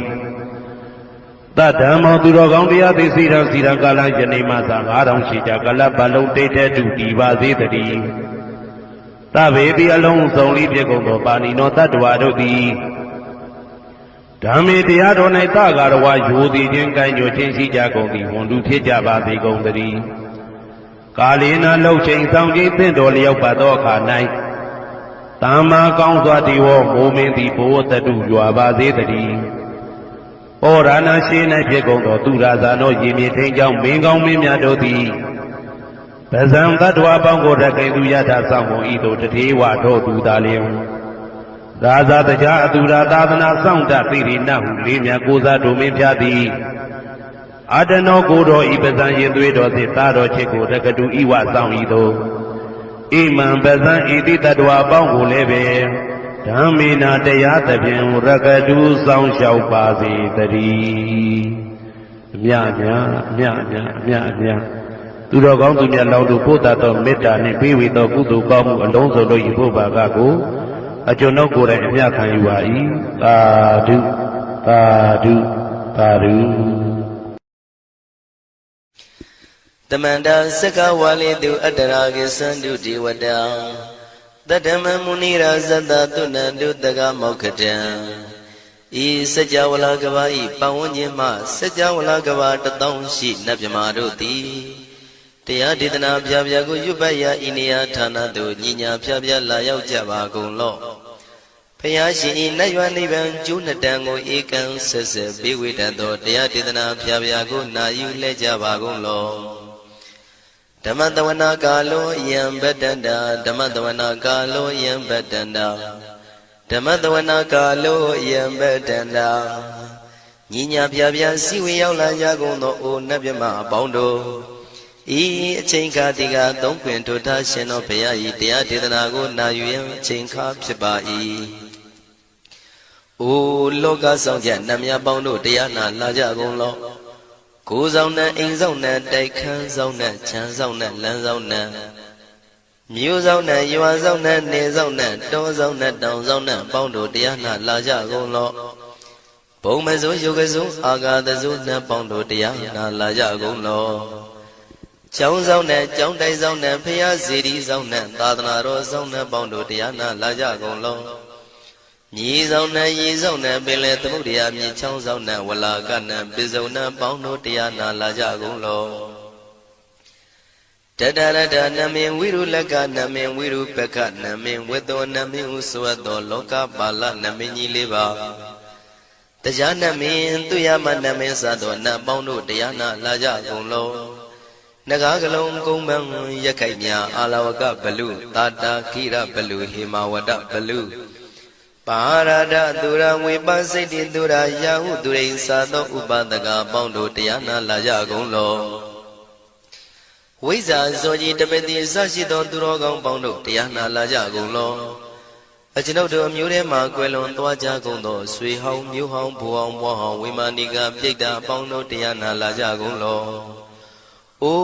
သ တဓမ္မောသူတော်ကောင်းတရားသိစီရန်စီရန်ကာလယနေ့မှသာ9000ရှိကြကလပ်ဘလုံးတိတ်တဲ့တူတည်ပါစေတည်းသဗ္ဗေတိအလုံးစုံလေးပြကုန်သောပါဏိနောတတ္တဝါတို့သည်ဓမ္မေတရားတော်၌သကာရဝယိုသည်ခြင်းကိုင်းညွှန်ခြင်းရှိကြကုန်သည်ဝန်တူဖြစ်ကြပါစေကုန်တည်းကာလေနာလှုပ်ချိန်ဆောင်ခြင်းသင့်တော်လျောက်ပါသောအခါ၌သမ္မာကောင်းစွာတည်ဝမိုးမင်းသည်ဘိုးတတုရွာပါစေတည်းဩရဏရှိ၌ဖြစ်ကုန်သောသူရာဇာနောရေမြေထိန်ကြောင့်မင်းကောင်းမင်းများတို့သည်ပဇံတ attva ပေါင်းကိုရကိသူယထာဆောင်ကုန်ဤသို့တထေဝတို့သူသာလျင်ရာဇာတရားအသူရာသာသနာစောင့်တသိရိနဟုလေးမြတ်ကိုစားတို့မင်းဖျားသည်အာတနောကိုတော်ဤပဇံရင်သွေးတော်သည်သာတော်ချစ်ကိုရကတုဤဝဆောင်ဤသို့ဣမံပဇံဤတိတ attva ပေါင်းကိုလည်းပဲဓမ္မေနာတရားသဖြင့်ရကတုဆောင်လျှောက်ပါစေတည်းအမြအမြသူတော်ကောင်းသူမြတ်လောင်းတို့ပို့တတ်သောမေတ္တာနှင့်ပေးဝေသောကုသိုလ်ကောင်းမှုအလုံးစုံတို့၏ဘုရားကကိုအကျွန်ုပ်ကိုယ်တိုင်အမြခံယူပါ၏သာဓုသာဓုသာဓုတမန္တာစကဝါလိတုအတ္တရာကိသန္တုဒေဝတံတတ္တမမုနိရာဇတသုဏန္တုတကမောက္ခတံဤစัจ java လာကဘာဤပဝန်းကျင်မှစัจ java လာကဘာ1000ရှိနတ်မြမာတို့သည်တရားဒေသနာပြပြကိုရွတ်ပတ်ရာဤနေရာဌာနသို့ညီညာပြပြလာရောက်ကြပါကုန်လော့ဖျားရှင်ဤနတ်ရွာနိဗ္ဗာန်ကျိုးနှစ်တန်ကိုဧကံဆက်ဆက်ပေးဝေတတ်သောတရားဒေသနာပြပြကိုနာယူလဲကြပါကုန်လော့ဓမ္မတဝနာကာလောယံဗတ္တန္တာဓမ္မတဝနာကာလောယံဗတ္တန္တာဓမ္မတဝနာကာလောယံဗတ္တန္တာညီညာပြပြစီဝေရောက်လာကြကုန်သောအိုနတ်မြမအပေါင်းတို့ဤအချိန်ခါတိကသုံးခွင်ထိုထားရှင်တော်ဘုရားဤတရားဒေသနာကိုနာယူရန်အချိန်ခါဖြစ်ပါ၏အိုလောကဆောင်ကြနတ်မြပေါင်းတို့တရားနာလာကြကုန်လောကိုယ်ဆောင်နဲ့အိမ်ဆောင်နဲ့တိုက်ခန်းဆောင်နဲ့ခြံဆောင်နဲ့လမ်းဆောင်နဲ့မြို့ဆောင်နဲ့ရွာဆောင်နဲ့နေဆောင်နဲ့တောဆောင်နဲ့တောင်ဆောင်နဲ့ပေါင်းတို့တရားနာလာကြကုန်လောဘုံမစိုးယုတ်ကစိုးအာဂါတစိုးနဲ့ပေါင်းတို့တရားနာလာကြကုန်လောကျောင်းဆောင်နဲ့ကျောင်းတိုက်ဆောင်နဲ့ဖရာစီရီဆောင်နဲ့သာသနာတော်ဆောင်နဲ့ပေါင်းတို့တရားနာလာကြကုန်လောမြေဆောင်နဲ့ရေဆောင်နဲ့ပင်လေသမုဒ္ဒရာမြေချောင်းဆောင်နဲ့ဝလာကနဲ့ပိစုံနဲ့ပေါင်းတို့တရားနာလာကြကုန်လောတတရတနမေဝိရုလကနမေဝိရုပကနမေဝတ္တောနမေဟုဆိုသောလောကပါဠနမေကြီးလေးပါတရားနမေသူရမနမေစသောနတ်ပေါင်းတို့တရားနာလာကြကုန်လောနဂါကလုံးကုံမံရခိုင်မြအာလဝကဘလူတာတာခိရဘလူဟေမဝဒဘလူပါရဒသူရဝေပစိတ်တိသူရယာဟုသူရိသာသောဥပဒကပေါင်းတို့တရားနာလာကြကုန်လောဝိဇ္ဇာဇောကြီးတပတိစရှိသောသူတော်ကောင်းပေါင်းတို့တရားနာလာကြကုန်လောအကျွန်ုပ်တို့အမျိုးထဲမှကွယ်လွန်သွားကြကုန်သောဆွေဟောင်းမျိုးဟောင်းဘိုးဟောင်းဘွားဟောင်းဝိမာနိကပြိတ္တာပေါင်းတို့တရားနာလာကြကုန်လောအို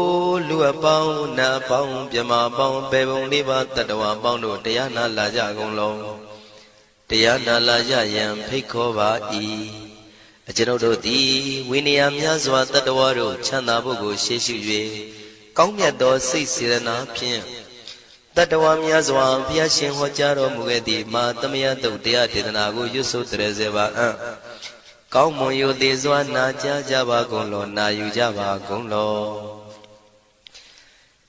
လူအပေါင်းနတ်ပေါင်းမြမပေါင်းပေပုံလေးပါတတ္တဝါပေါင်းတို့တရားနာလာကြကုန်လောတရားနာလာရယံဖိတ်ခေါ်ပါ၏အကျွန်ုပ်တို့သည်ဝိနည်းများစွာတတ္တဝါတို့ချမ်းသာဖို့ကိုရှေ့ရှု၍ကောင်းမြတ်သောစိတ်စေတနာဖြင့်တတ္တဝါများစွာဘုရားရှင်ဟောကြားတော်မူခဲ့သည့်မာသမယတုတ်တရားဒေသနာကိုရွတ်ဆိုတရစေပါအံ့ကောင်းမွန်ရိုသေစွာနာကြားကြပါကုန်လောနာယူကြပါကုန်လော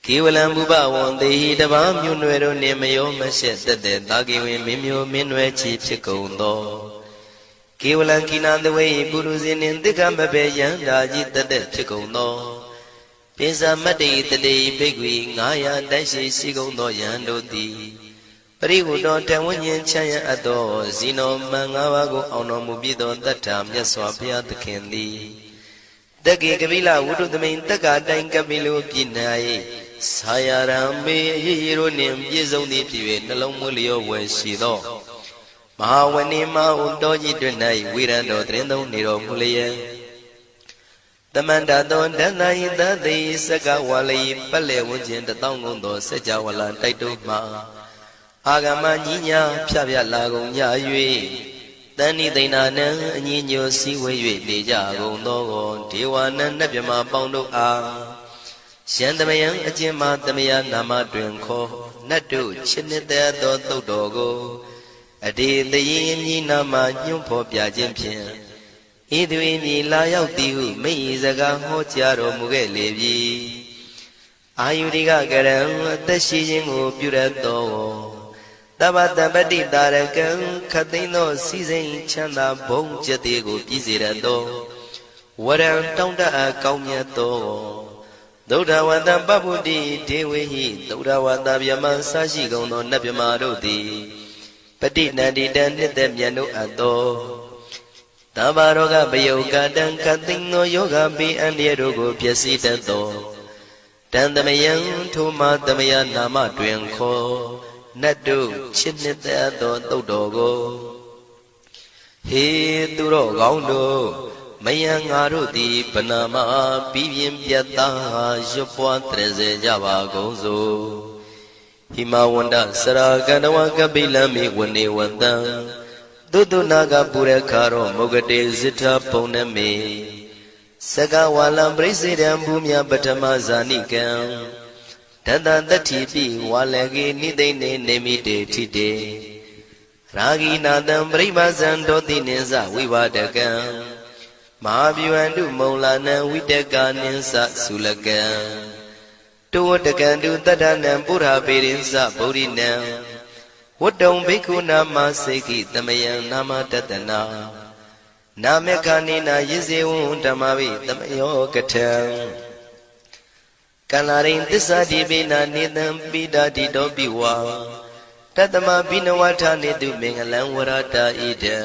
ကေဝလံဘုဘဝံတေဟိတဘာမြို့နွယ်တို့နှင့်မယောမရှက်သက်သက်သာကေဝင်မင်းမျိုးမင်းနွယ်ချီဖြစ်ကုန်သောကေဝလံကိနာတဝေပုရုဇဉ်နှင့်တိက္ခမဘေယံဓာကြီးသက်သက်ဖြစ်ကုန်သောပိစမတ္တိတတိဘိက္ခွေ900တိုက်ရှိရှိကုန်သောယံတို့သည်ပရိဝတ္တောတဝဉ္ဉ္ချမ်းရအပ်သောဇီနောမံ5ပါးကိုအောင်တော်မူပြီးသောတတ္ထာမြတ်စွာဘုရားသခင်သည်တက္ကေကပိလဝုဒ္ဓသမိန်တက္ကာတိုင်ကပိလိုပြည်၌ဆာယရံမေအရေးရတို့နှင့်ပြည့်စုံသည်ဖြစ်၍နှလုံးမွေးလျောဝယ်ရှိသောမဟာဝဏိမဟုတောကြီးတွင်၌ဝိရံတော်တရင်သုံးနေတော်မူလျက်တမန္တသောဒန္တယိတသိစကဝါလိပတ်လေဝန်းကျင်1000ကုန်သောစัจ java လာတိုက်တို့မှအာဂမညီညာဖြပြလာကုန်ကြ၍ တန်ဤသိဏနံအညီညွတ်စည်းဝေး၍နေကြကုန်သောဒေဝနံနတ်မြမပေါင်းတို့အားရှံသမယံအကျဉ်းမှသမယနာမတွင်ခေါ်နတ်တို့ချစ်နှစ်သက်သောသုတ်တော်ကိုအတေတရင်မြည်နာမညွှန်းဖော်ပြခြင်းဖြင့်ဤသူ၏မြည်လာရောက်သည်ဟုမိ၏စကားဟောကြားတော်မူခဲ့လေပြီအာယုရိကကရံအသက်ရှိခြင်းကိုပြုရသောတပ္ပတပတိတာရကံခသိန်းသောစီစိန်ချမ်းသာဘုံကျက်သေးကိုပြည့်စေရသောဝရံတောင်းတအကောင်းမြတ်သောသုဒ္ဓဝတ္တပပ္ပုတိဒေဝေဟိသုဒ္ဓဝတ္တဗျမဆရှိကုန်သောနတ်ဗျမတို့သည်ပတိနန္တိတံနှစ်သက်မြတ်တို့အပ်သောတဘာရောဂပယုတ်ကတံခသိန်းသောယောဂပိအန္တရတို့ကိုပျက်စီးတတ်သောတန်သမယံထိုမသမယနာမတွင်ခေါ်နတ်တို့ချစ်နှစ်သက်သောသုတ်တော်ကိုဟေသူတော်ကောင်းတို့မယံငါတို့သည်ဗနာမပြီးပြင်းပြတ်သားရွတ်ပွားတရစေကြပါကုန်စို့ဟိမဝန္တစရာကန္တဝကပိလမိဝနေဝတံသုတုနာကပုရခါရောမုဂတေဇိထပုံနမေစကဝါလံပရိစေတံဘူမြပထမဇာနိကံတတတတိပိဝါလကေနိသိနေနေမိတေထိတေရာဂိနာတံပရိမဇံတောတိနိသဝိဝဒကံမဟာဗျူဟန္တုမုံလာနံဝိတကာနိသသုလကံတောဝတကံတုတတ္ထနံပုရာပေရိသဗုဒ္ဓိနံဝတ္တုံဘိက္ခုနာမစေကိသမယံနာမတတနာနာမေခာနိနာယဇေဝံဓမ္မဝိသမယောကထံကန္လာရိန်သစ္စာတိပိနာနေတံပိတာတိတောပိဝါတတမဘိနဝထာနေတုမင်္ဂလံဝရတာဣဒံ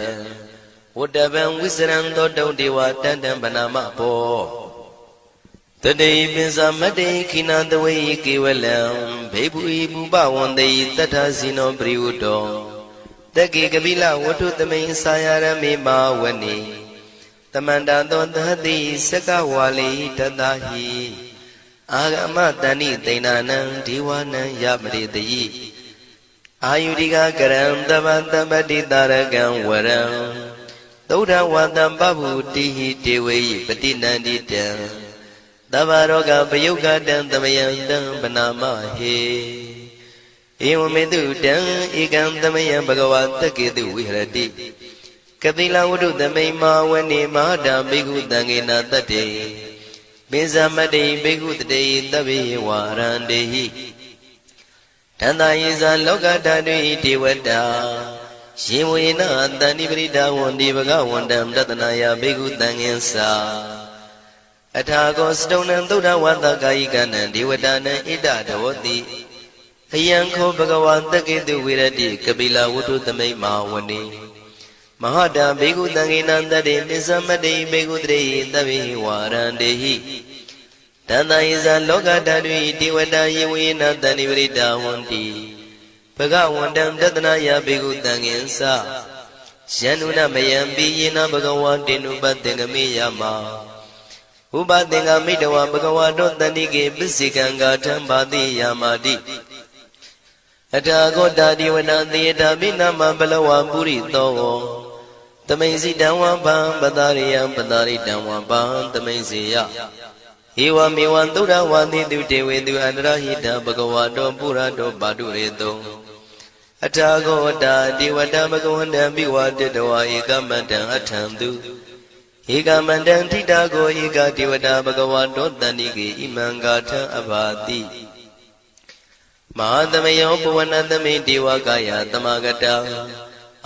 ဝတ္တဗံဝိစရံသောတုံဒေဝတန္တံဗနာမဘောတတေပိစမတေခိနာတဝေကေဝလံဘေဘူဤပူပဝန္တေတထဇိနောပရိဝတ္တောတကေကပိလဝတ္ထုသမိန်စာယရမေမာဝနေတမန္တသောသတိစကဝါလိတတဟိအာဂမတဏိသိဏနံဒေဝနံယမရိတိအာယုရိကကရံတပတပတိတာရကံဝရံသုဒ္ဓဝတ္တပပ္ပုတိဟိဒေဝေယပတိနန္တိတံတဘာရောဂပယုတ်ကတံသမယံတံဗနာမဟေဧဝမေတုတံဧကံသမယံဘဂဝါတက္ကေတုဝိဟရတိကတိလဝတ္ထုသမိန်မာဝနေမဟာတာဘိက္ခုတံဃေနာတတ္တေပိဇမတေဘိက္ခုတတေသဗ္ဗေဝါရန္တေဟိတန္တယေဇာလောကဓာတုဒေဝတာယေဝေနတန္တိပရိဒါဝန္တိဘဂဝန္တံတတနာယဘိက္ခုတံဃင်္စာအထာကောစတုံနံသုဒ္ဓဝါသကာယိကနံဒေဝတာနံဣဒဒေဝတိအယံခောဘဂဝါတက္ကေတုဝိရတိကပိလဝတ္ထုသမိန်မာဝနေမဟာတာဘေကုတံဃေနံတတေပိသမတေဘေကုတရေသဗ္ဗေဝါရန္တေဟိတန္တယေဇာလောကဓာတုဒေဝတာယေဝေနတန္တိပရိဒါဝန္တိဘဂဝန္တံတတနာယဘေကုတံဃင်္စာယန္နုနမယံပိယေနဘဂဝါတေနုပသင်္ကမေယမဥပသင်္ကမိတဝဘဂဝါတောတန္တိကေပစ္စေကံဂါထံဘာတိယာမာတိအထာဂောတာဒီဝနာသေတာမိနာမဘလဝံပုရိသောသမိန်စီတံဝံဗံပတာရိယံပတာရိတံဝံဗံသမိန်စီယဧဝမေဝံသုဒ္ဓဝါတိတုတေဝေတုအန္တရဟိတဘဂဝါတောပုရတောပါတုရေတောအထာဂောတာဒီဝတဘဂဝန္တံပိဝါတတဝါဧကမန္တံအထံတုဧကမန္တံထိတာကိုဧကဒေဝတာဘဂဝါတောတန္တိကေဣမံဂါထံအဘာတိမဟာသမယောပဝနသမိဒေဝကာယသမဂတ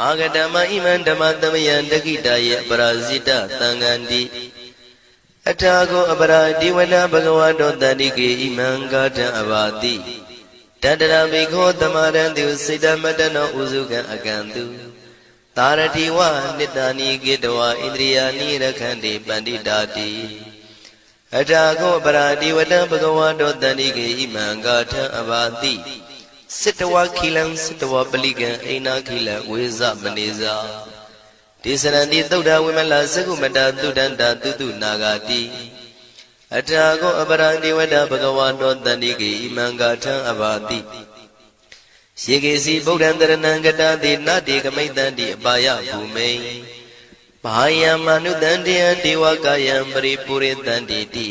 အာဂတမဣမံဓမ္မသမယံတခိတယေပရာဇိတသံဃန္တိအထာကိုအပရာဒီဝနာဘဂဝါတောတန္တိကေဣမံဂါထံအဘာတိတတရဘိခောသမရံတုစိတမတနောဥစုကံအကံတုသာရတိဝနိတဏိကေတဝဣန္ဒြိယာနိရခန္တိပန္တိတာတိအထာကောပရာဒီဝတံဘဂဝါတောတန္တိကေဣမံဂါထံအဘာတိစိတဝခိလံစိတဝပလိကံအိနာခိလံဝေဇမနေဇာဒေသရန္တိသုဒ္ဓဝိမလသကုမတသုဒန္တာတုတုနာဂာတိအထာကောအပရာဒီဝတံဘဂဝါတောတန္တိကေဣမံဂါထံအဘာတိ ရေကေစီဗုဒ္ဓံတရဏံကတာတိနတေကမိတ္တံတိအပါယဘူမိန်ဘာယံမနုတံတေယံဒေဝကာယံပရိပုရိတံတိတိ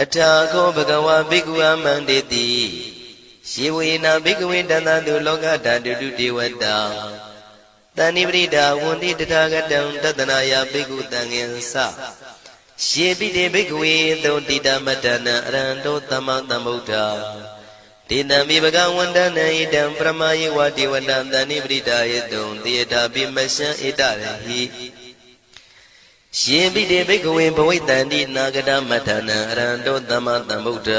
အထာခောဘဂဝါဘိက္ခုအမန္တေတိယေဝေနဘိက္ခဝေတန္တတုလောကဓာတုတုဒေဝတာတဏိပရိဒါဝန္တိတထာဂတံတတနာယဘိက္ခုတံငင်္စယေပိတေဘိက္ခဝေသောတိတမတ္တနံအရဟံတောသမ္မာသမ္ဗုဒ္ဓဒေနံမိဘဂဝန္တနံဣတံပရမယေဝဒေဝတံတဏိပရိဒါယေတုံတေယတာပိမရှံဣတရဟိယေပိတေဘိက္ခဝေဘဝိတံတိနာဂတမတ္တနံအရဟံတောသမ္မာသမ္ဗုဒ္ဓ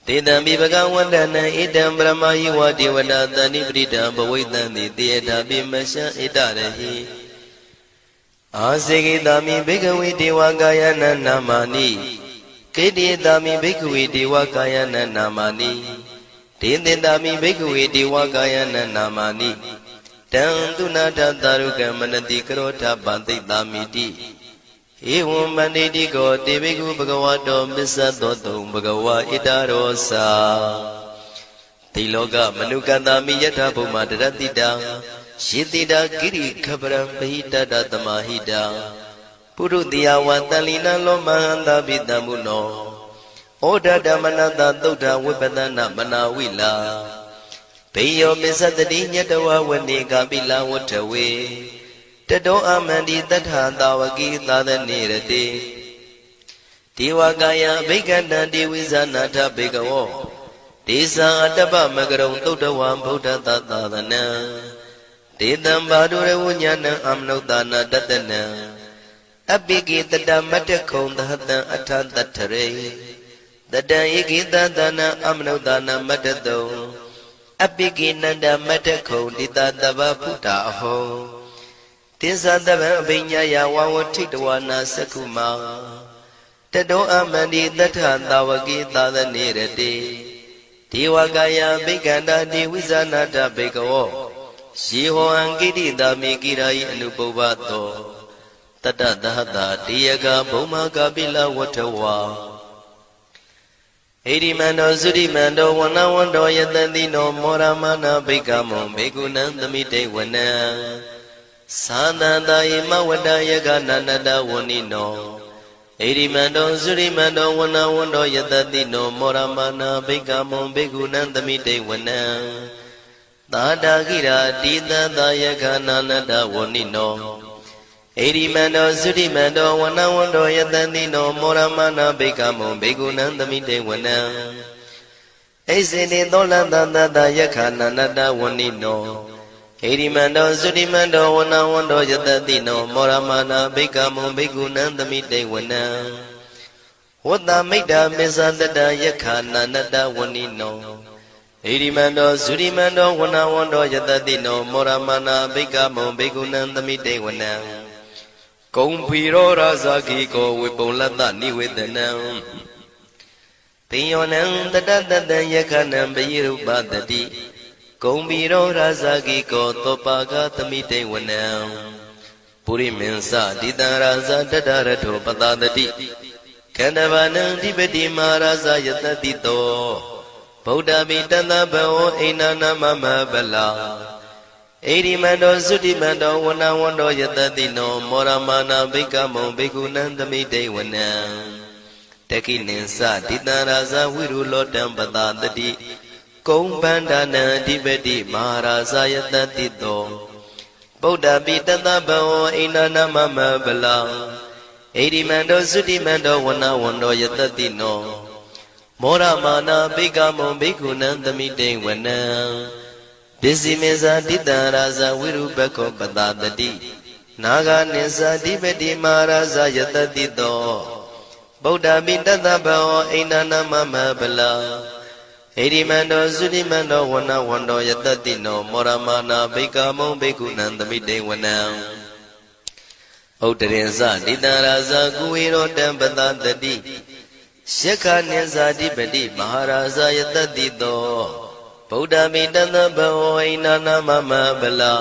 တေတံမိဘဂဝန္တနံဣတံပရမယေဝဒေဝတာတဏိပရိဒါဘဝိတံတိတေယတာပိမရှံဣတရဟိအာစေကိတာမိဘိက္ခဝေဒေဝကာယနာနာမာနိကေတိတာမိဘိက္ခဝေဒေဝကာယနာနာမာနိဒေသင်တာမိဘိက္ခဝေဒေဝကာယနာနာမာနိတံသူနာထသာရုကမနတိကရောထပန္တိတာမိတိဧဝံမန္တိတိကောတေဘိက္ခုဘဂဝတောမစ္ဆသောတုံဘဂဝါဣတရောစာတိလောကမနုကတာမိယထာဘုမတရတိတံယေတိတာကိရိခပရံပဟိတတသမာဟိတာပုရုတိယဝတလိနလောမဟန္တာပိတံမုနောဩဒဓမ္မနတသုဒ္ဓဝိပဒနာမနာဝိလာဘေယောပစ္စတတိညတဝဝနေကပိလဝထဝေတတောအမန္တိတထသာဝကိသာသနေရတိဒေဝကာယဘိက္ခန္တံဒေဝိဇာနာထဘေကဝောဒေသံအတ္တပမကရုံသုဒ္ဓဝံဗုဒ္ဓသာသနံဒေတံဘာဒုရဝဉာဏံအမနုဿာနာတတနံအပိကိတတမတ္တခုံသဟတံအထတထရေတတံဧကိတသနံအမနုဿာနာမတ္တတုံအပိကိနန္ဒမတ္တခုံတိတတဗ္ဗဖုတာအဟောတိသတဗံအဘိညာယဝဝထိတဝနာသက္ခုမာတတောအမန္တိတထသာဝကိသာသနေရတိဒေဝကာယဘိက္ခန္တာဒေဝိဇာနာတဘေကဝောယေဟောံကိတိတာမိကိရာယိအနုပုဗ္ဗတောတတသဟတာတေယကဘုံမာကပိလဝထဝါဣရိမန္တောသုရိမန္တောဝနဝန္တောယတတိနောမောရမနာဘိက္ခမုံဘေကုဏံသမိတေဝနံသာသန္တာယမဝတ္တယကနန္တဝနိနောဣရိမန္တောသုရိမန္တောဝနဝန္တောယတတိနောမောရမနာဘိက္ခမုံဘေကုဏံသမိတေဝနံသာတာခိရာတိတသာယခာနာနတဝနိနောဣရိမန္တောသုရိမန္တောဝနဝန္တောယတတိနောမောရမနာဘိက္ခမုံဘေကုဏံသမိတေဝနံဣစေတိသောလတသတယခာနာနတဝနိနောဣရိမန္တောသုရိမန္တောဝနဝန္တောယတတိနောမောရမနာဘိက္ခမုံဘေကုဏံသမိတေဝနံဝတ္တမိတ္တမစ္ဆတတယခာနာနတဝနိနောဣရိမန္တောသုရိမန္တောဝနဝန္တောယတတိနောမောရမနာဘိက္ခမုံဘေကုဏံသမိတေဝနံကုံဖီရောရာဇာခိကောဝေပုံလတ္တနိဝေဒနံပိယောနံတတတတံယခနံပယိရုပတတိကုံဖီရောရာဇာခိကောသောပါကသမိတေဝနံပုရိမင်းစတိတံရာဇာတတရထောပတတတိခန္ဓဗာနံဓိပတိမဟာရာဇာယတတိတောဗုဒ္ဓမိတသဗ္ဗဝအိနာနာမမဗလာဣရိမန္တောသုတိမန္တောဝနဝန္တောယတတိနောမောရမနာဘိက္ခမုံဘိက္ခုနံသမိတေဝနံတခိနိသတိတံရာဇဝိရုလောတံပတတတိကုံဗန္ဒနံအဓိပတိမဟာရာဇယတတိတောဗုဒ္ဓမိတသဗ္ဗဝအိနာနာမမဗလာဣရိမန္တောသုတိမန္တောဝနဝန္တောယတတိနောမောရမနာဘိက္ခမုံဘိက္ခုနံသမိတေဝနံပစ္စည်းမေဇာတိတံရာဇဝိရုပခောပတတတိနာဂာနိသဓိပတိမဟာရာဇယတတိတောဗုဒ္ဓမိတသဗ္ဗဝအိနာနာမမဗလာဣရိမန္တောသုတိမန္တောဝနဝန္တောယတတိနောမောရမနာဘိက္ခမုံဘိက္ခုနံသမိတေဝနံဥတရင်စတိတံရာဇကုဝေရောတံပတတတိယက္ခနိသဓိပတိမဟာရာဇယတတိတောဗုဒ္ဓမိတသဗ္ဗဝအိနာနာမမဗလာ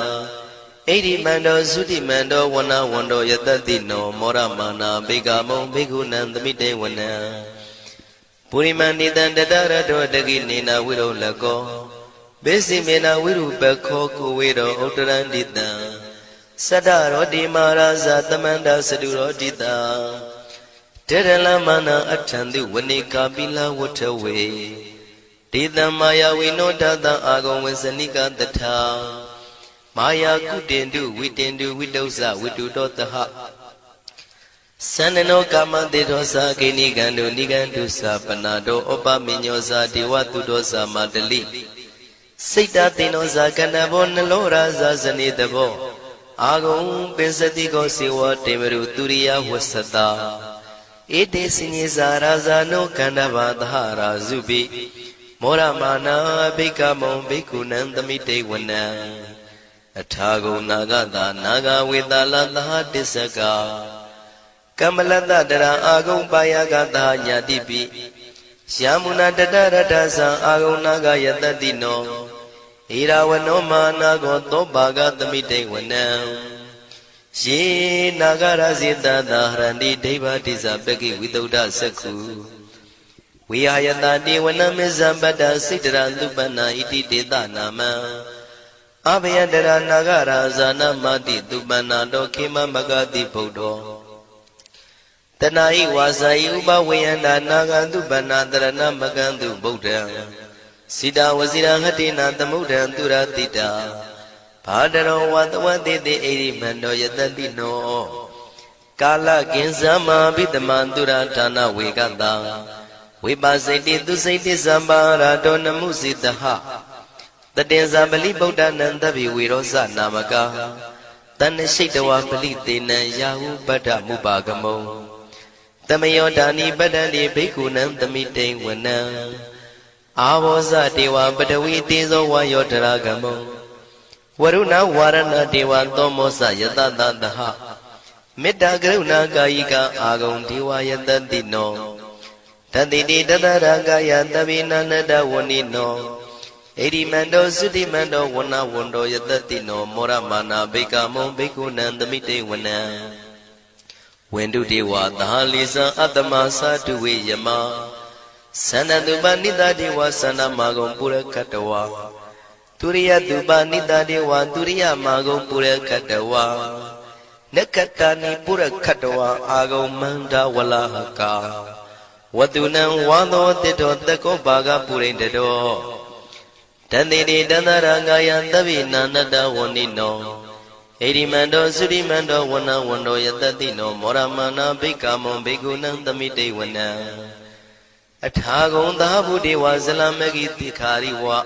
ဣရိမန္တောသုတိမန္တောဝနဝန္တောယတတိနောမောရမနာဘိက္ခမုံဘိက္ခုနံသမိတေဝနံပုရိမန္တိတံတတရတောတကိနေနာဝိရုလကော Besi mena wiru bekho kuwiro utrandita Sada roti maraza tamanda sadurotita Terala mana atandi wanika bila watawe Tita maya winodata agon wesanika tata Maya kutendu widosa widudotaha Sanano kama dedosa kinigandu nigandusa panado opa minyosa diwatudosa madali Sita tinosa kanabo nalora zazanidabo Agon pensatiko siwa temeru turiya wasata Ete sinisa raza no kanaba dhara zubi Mora mana bikamo bikunandamite wana Atago nagada naga vidala daha disaka Kamalata dara agon payagata nyadibi Syamuna dadarata agon naga yatadino Irawano manago tobaga tamite wana She nagara zita dahrandi deva tisa begi without saku Vihayata dewana mizambada sitara lupana iti deda nama Abhayadara nagara zana mati dupana do kima magati podo Tanai wasai uba vayanda naga dupana dharana magandu bodha Sida wasira hatina tamudan duratita Padaro watawatiti eri mando yatadino Kala kinsama bidamandura tana wegata Vipasiti tusiti sambara dona musitaha Tatenza bali bodha nandabi virosa namaka Tanashitawa bali tena yahu bada mubagamo Tamayodani badani bhikunam tamite wana Avosa dewa badawi tezo wayotaragamo Varuna varana dewa tomosa yatadadaha Metta karuna kayika agon dewa yatadino Taditi tadaraka yatabina nada wanino Eri mando sudi mando wana wando yatadino Mora mana bekamo bekunandamite wana Wendu dewa tahalisa atama satuwe yama Sana duba nida dewa sana magom pura katawa Turiya duba nida dewa turiya magom pura katawa Nakatani pura katawa agom manda walahaka Watunam wado tito tako baga purindado Tandiri dandaranga yantavi nanada wanino Erimando surimando wana wando yatadino Moramana bikamo bigunam tamite wana Atagon dahabu dewa zalamagi tikhari wa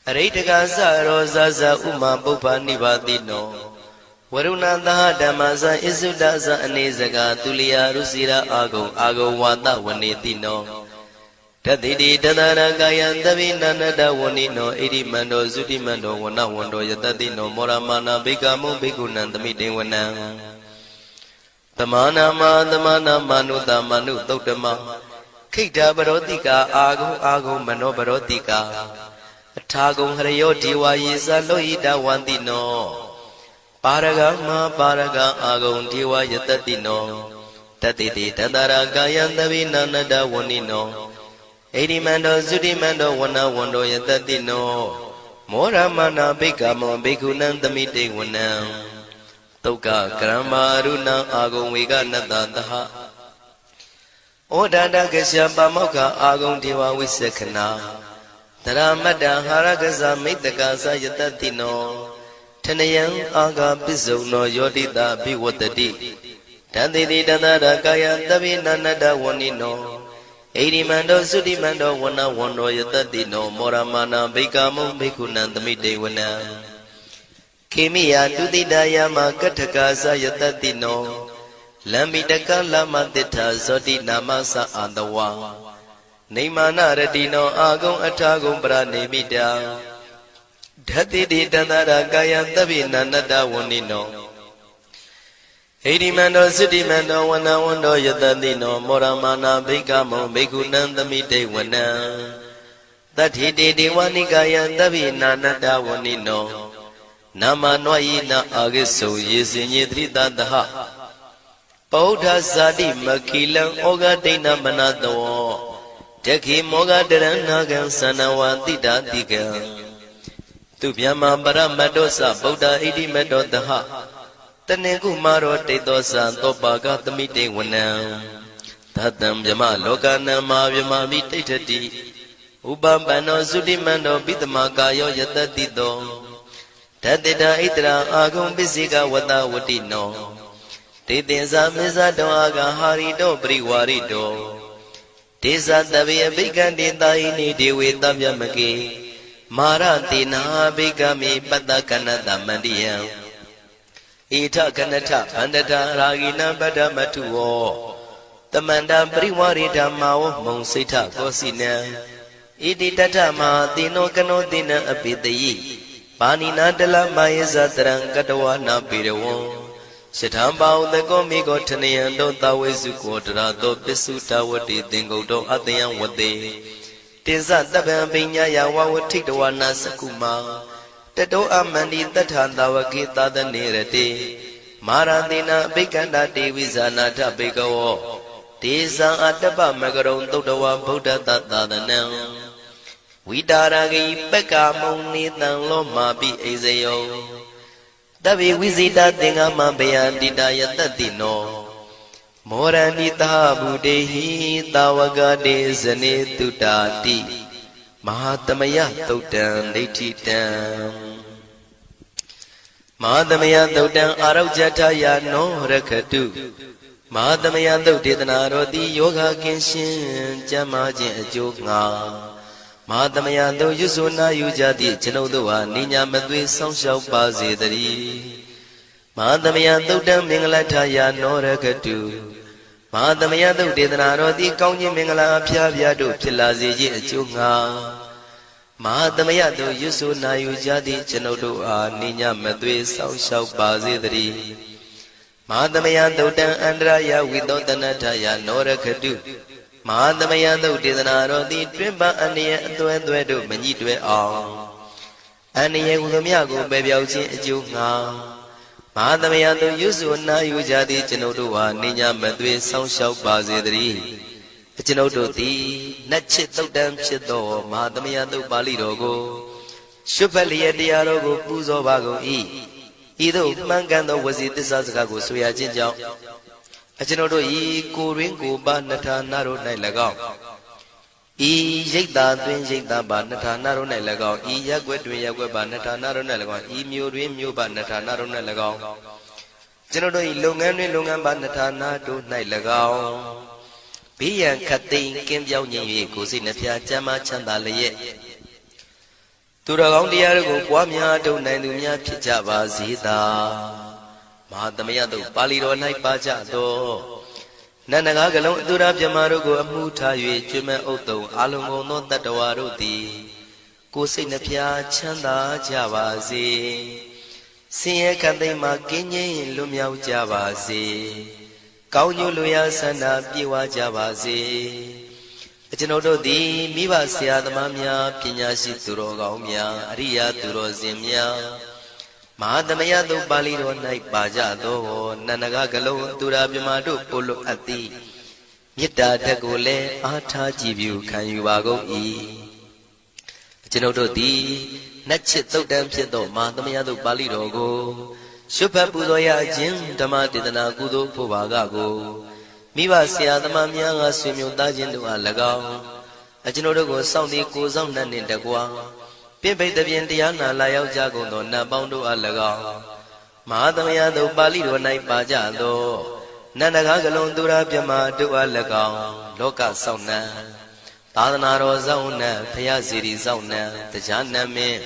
Aritaka sarosa sa uma bupa nivadino Varuna daha dhamasa isudasa anesaga tuliya rusira ago wata wanetino Tadidi tadaraka yantavi nanada wanino Erimando surimando wana wando yatadino Moramana bikamo bigunam tamite wana Tamana manuta manu tautama Kita barotika agung mano barotika Atagung harayo diwa yisa loida wandino Paraga agung diwa yatatino Tatiti tadaraka yantavi nanada wanino Erimando sudimando wana wando yatatino Mora mana bikamo bikunam tamite wana Toka karama aruna agung vega natataha Odada kasya pamoka agung dewa visakhana Taramada harakasa mittakasa yatatino Tanayam aga pisauno yodita bhivatati Tanditi tadara kaya tabi nanada wanino Erimando sudimando wana wando yatatino Moramana bhikamo bhikunam tamite wana Kimiya dudidaya makathakasa yatatino Lambitaka lama titha zoti namasa andawa Nimana radino agung atagung pranimita Dhatiti tandara kaya tabi nanada wanino Erimando sudimando wana wando yatatino Moramana bhikamo bhikunam tamite wana Tathiti dewanikaya tabi nanada wanino Nama noyina agiso yesinyitrita daha Paudha sadi makilang oga dina manado Teki moga deranagan sanawati datika Tupyama paramadosa Buddha idi medodaha Taneku maro tedosa Topaga tamite wanam Tatam yama lokana ma yama vitati Ubambano sudimano bitmakayo yatatito Tatita itra agum bisika wata watino Titinsa misa doaga harito priwarito Tisa tabiya bigandita ini dewe tabyamaki Maratina bigami patakanata mandiya Ita kanata andata ragina badamatuo Tamanda priwarita mao monsita kosina Iti tatama tino kano tina apitayi Panina dala mayasa terang katawana pirawo Sitambao the Gomigo Tanian don't always quarter do Pisuta wati dingo do Athian wati Tizat the Bambinya Yawa would take the one Sakuma Tedo Amandi that Handawakita the Nerete Maradina Biganda Devisana Tabigo Tiza Ataba Magaron Dodawa Buddha Tata the Nam Widaragi Beka Moni Loma Bi Azeo Tabi visita tinga mabaya didaya tatino Moranita budehi tawagade zane tutati Mahatamaya tutan detitam Mahatamaya tutan araujataya no rakatu Mahatamaya tutitana roti yoga kenshin jamajin ajoga Mahatamaya do yusuna yujati chinodoa ninya madwe songshau bazedari Mahatamaya do dam mingalataya norakatu Mahatamaya do dedanaroti kaunyi mingala apya do pilazi achunga Mahatamaya do yusuna yujati chinodoa ninya madwe songshau bazedari Mahatamaya do dam andraya vidodanataya norakatu Mahatamaya do Didanaroti Trimba Ania Duedo Manitwe all Ania Udamiago Baby Junga Mahatamaya do Yusuna Yujadi Chinodua Ninya Madwe Sound Show Bazedri Chinodoti Natchit Dam Chito Mahatamaya do Balidogo Shupalia Diarogo Puzo Bago E Ido Mangando was it the Sazgago Suya Jinjao Achinodo e Kuringo Banata Naro Nailago E Jada Twin Jada Banata Naro Nailago E Yagwet Yagwa Banata Naro Nailago E Mu Banata Naro Nailago Chinodo e Lungan Banata Nado Nailago Pian Katin Kim Yao Yi Kusinapia Jama Chandalaye Turagong Diago Kwamia do Nanumia Pijava Zida Mahatamaya do Paliro Nai Paja do Nanagagalong Durab Yamarugo Amuta Yue Jume Oto Alongo no Tatawaroti Kusinapia Chanda Javazi Siye Kandema Kinye Lumiao Javazi Kaunyu Luya Sana Piwa Javazi Achinodo di Miva Siadamamia Pinyashi Turogaumia Aria Turozimia Mahatamaya do Baliro Nai Paja do Nanagagalo Durabimadu Polo Ati Yita Tagole Ata Jibu Kanyuago E Chinodo di Natchit Dam Pito Mahatamaya do Baliro go Shupapudoya Jin Tamatidana Gudo Povagago Miva Siadamamia Swimio Dajin do Alagao Achinodo go Sound Kozam Nanindagua Pipe the Viendiana Layao Jagondo Nabondo Alaga Mahatamaya do Baliro Nai Paja do Nanagagalon Durabjama do Alaga Loka Sauna Tadanaro Zauna Payaziri Zauna Tajana Me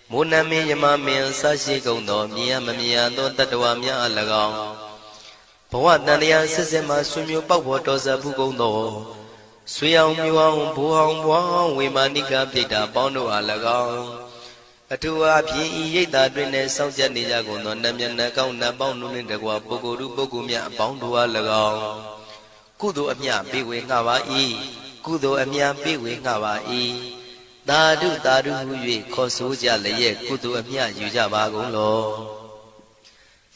Munami Yamami Sashi Gondo Mia Mamia do Tatawamia Alaga Pawatania Sisema Sumio Pawotosa Bugondo Suyang Muang Buang Wimanika Pita Bondo Alaga Atua Pi Yeta Dwene South Nijago no Namiana Kauna Bondo in the Guapogu Bogumia Bondo Alaga Kudo Amia Biwi Hawaii Kudo Amia Biwi Hawaii Dadu Hui Kosuja Leye Kudo Amia Yujabago Lo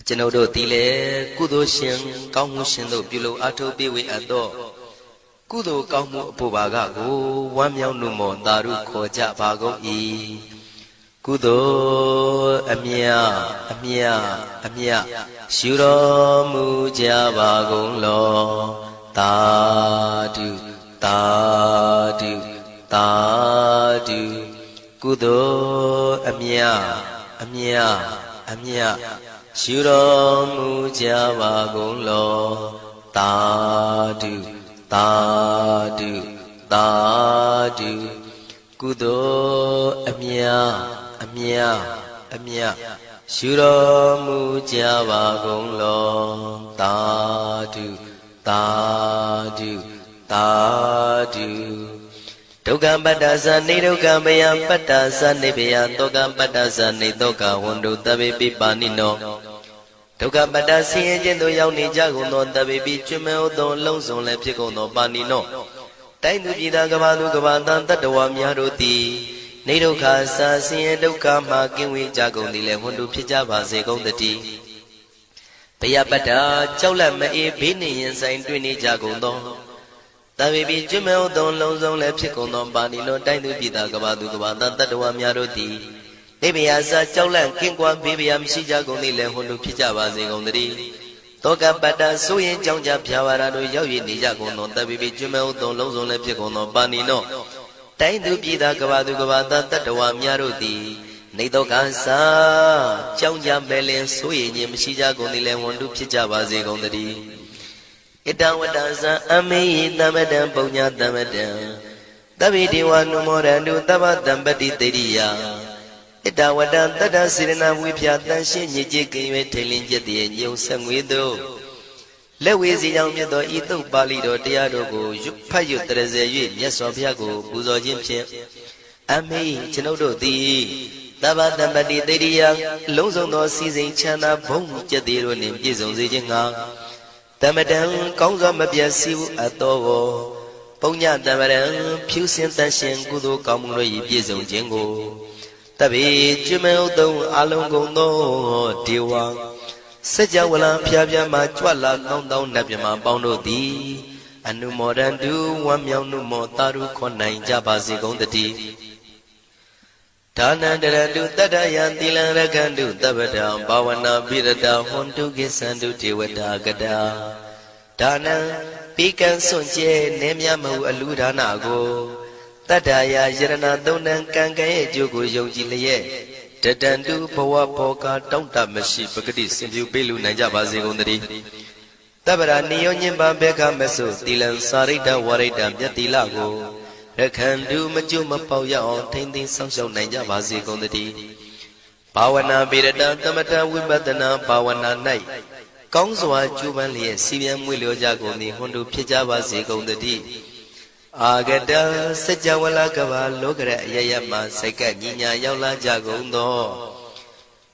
Chenodo Tile Kudo Shin Kamu Shindo Bilo Ato Biwi Ado ကုသိုလ်ကောင်းမှုအဖို့ပါကကိုဝမ်းမြောက်နှုမောသာရုခေါ်ကြပါကုန်၏ကုသိုလ်အမြအမြအမြရှုတော်မူကြပါကုန်လောသာဓုသာဓုသာဓုကုသိုလ်အမြအမြအမြရှုတော်မူကြပါကုန်လောသာဓုသာဓုသာဓုကုသိုလ်အမြအမြအမြရှုတော်မူကြပါကုန်လောသာဓုသာဓုသာဓုဒုက္ခပတ္တသနေဒုက္ခမယပတ္တသနေဘယတောကပတ္တသနေတောကဝန္တုတဗေပိပါဏိနောဒုက္ခပတ္တဆင်းရဲခြင်းသို့ရောက်နေကြကုန်သောတဗေပိကျွမ်းမဲ့သောလုံးစုံလည်းဖြစ်ကုန်သောပါဏိနောတိုင်းသူပြည်သားကဘာသူကဘာတန်တတ္တဝါများတို့သည်နေဒုက္ခစာဆင်းရဲဒုက္ခမှကင်းဝေးကြကုန်သည်လည်းဝန္တုဖြစ်ကြပါစေကုန်သတည်းဘယပတ္တကြောက်လန့်မအေးဘေးနှင့်ရင်ဆိုင်တွေ့နေကြကုန်သောတဗေပိကျွမ်းမဲ့သောလုံးစုံလည်းဖြစ်ကုန်သောပါဏိနောတိုင်းသူပြည်သားကဘာသူကဘာတန်တတ္တဝါများတို့သည်နေဘယစာကြောက်လန့်ကင်းကွာဘေးဘယမရှိကြကုန်သည်လည်းဝန္တုဖြစ်ကြပါစေကုန်သတည်းတောကပတ္တဆိုရင်ကြောင့်ကြဖြာဝါရတို့ရောက်ရနေကြကုန်သောတဗေပိကျွမ်းမဲ့သောလုံးစုံလည်းဖြစ်ကုန်သောပါဏိနောတိုင်းသူပြည်သားကဘာသူကဘာတန်တတ္တဝါများတို့သည်နေတောကစာကြောင့်ကြမဲ့လင်ဆိုရင်ခြင်းမရှိကြကုန်သည်လည်းဝန္တုဖြစ်ကြပါစေကုန်သတည်းဣတဝတ္တဇံအမေယသမတံပုညသမတံသဗ္ဗေဒေဝနုမောရန္တုသဗ္ဗတံပတိတေရိယဣတဝတ္တတတ္တစေရနာဝိဖြာတန်ရှင်းညစ်ကြေးကင်၍ထိန်လင်းကျက်တည်းညုံဆက်ငွေတို့လက်ဝေစီကြောင့်မြတ်သောဤသုတ်ပါဠိတော်တရားတို့ကိုဖတ်ရွတ်တရစေ၍မြတ်စွာဘုရားကိုပူဇော်ခြင်းဖြင့်အမေကျွန်ုပ်တို့သည်သဗ္ဗတံပတိတေရိယလုံးစုံသောစီစဉ်ချမ်းသာဘုံကျက်သေးတို့နှင့်ပြည့်စုံစေခြင်းငှာတမတံကောင်းစွာမပြတ်စီဝအတော်ကိုပုညတမရံဖြူစင်တန်ရှင်ကုသိုလ်ကောင်းမှုတို့၏ပြည့်စုံခြင်းကိုတဗေကျွမ်းမဲ့ဥတုံအလုံးကုန်သောဒေဝစัจ java လံဖျားဖျားမှကြွလာကောင်းသောနတ်မြမပေါင်းတို့သည်အနုမောဒန္တုဝမ်းမြောက်နှုမောတာရုခေါ်နိုင်ကြပါစေကုန်တည်းဒါနန္တရတုတတ္တယံသီလံရကန္တုသဗ္ဗတံဘာဝနာပိရတဟွန်တုကိသန္တုဒေဝတာကတာဒါနံပိကံစွန့်ကျဲနေမြမဟုအလူဒါနကိုတတ္တယာယရဏသုံးတန်ကံကံရဲ့အကျိုးကိုယုံကြည်လျက်တတန္တုဘဝဘောကတောင့်တမရှိပဂတိစင်ပြုပေးလူနိုင်ကြပါစေကုန်သတည်းတဗ္ဗရာနိယောညင်ပံဘေခမဆုသီလံစာရိတ္တဝရိတ္တမြတ်တိလကိုရခန္တုမကျွမပေါရအောင်ထိမ့်သိမ်းဆောင်ရှောက်နိုင်ကြပါစေကုန်သတည်းဘာဝနာပိရတံသမထဝိပဿနာဘာဝနာ၌ကောင်းစွာကျူးပန်းလျက်စီပြန်မွေလျောကြကုန်သည်ဟွန်တုဖြစ်ကြပါစေကုန်သတည်းအာဂတစัจ java လကဘာလောကရအယယမှစိတ်ကညီညာရောက်လာကြကုန်သော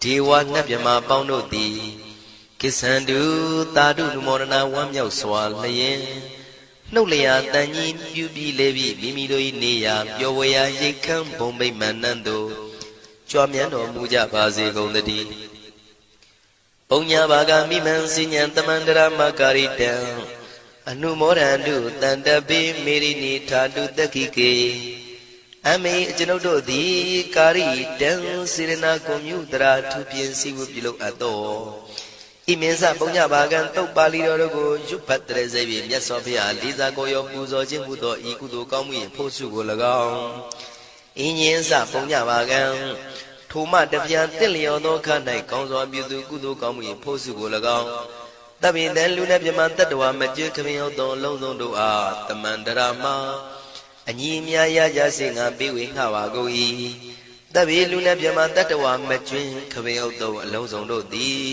ဒေဝနတ်မြမပေါင်းတို့သည်ကိစ္ဆန္တုသာဓုနုမောဒနာဝမ်းမြောက်စွာလျင်နှုတ်လျာတန်ကြီးပြုပြီးလေပြီးမိမိတို့၏နေရာပျော်ဝေရာရိတ်ခမ်းဘုံဗိမာန်နှံတို့ကြွမြန်းတော်မူကြပါစေကုန်သတည်းပုံညာဘာဂမိမံစဉ္ဉံတမန္တရမကာရိတံအနုမောဒန္တုတန္တပိမေရိနိထာတုတခိကေအမေကျွန်ုပ်တို့သည်ကာရိတံစေရနာကွန်မြူတရာထူပြင်းစီဝပြုလုပ်အပ်သောဣမင်းစပုံညဘာကံတုတ်ပါဠိတော်တို့ကိုရွတ်ဖတ်တရစေပြီးမြတ်စွာဘုရားလေးစားကိုရောပူဇော်ခြင်းဟူသောဤကုသိုလ်ကောင်းမှု၏ဖို့စုကို၎င်းဣညင်းစပုံညဘာကံထိုမှတပြန်တင့်လျော်သောခါ၌ကောင်းစွာပြုသူကုသိုလ်ကောင်းမှု၏ဖို့စုကို၎င်းတပိတံလူနဲ့မြမတတ္တဝါမကျွခမင်းဟုတ်သောလုံးစုံတို့အားတမန္တရာမအညီအများရကြစေငါပေးဝေငှပါကုန်၏တပိလူနဲ့မြမတတ္တဝါမကျွခမင်းဟုတ်သောအလုံးစုံတို့သည်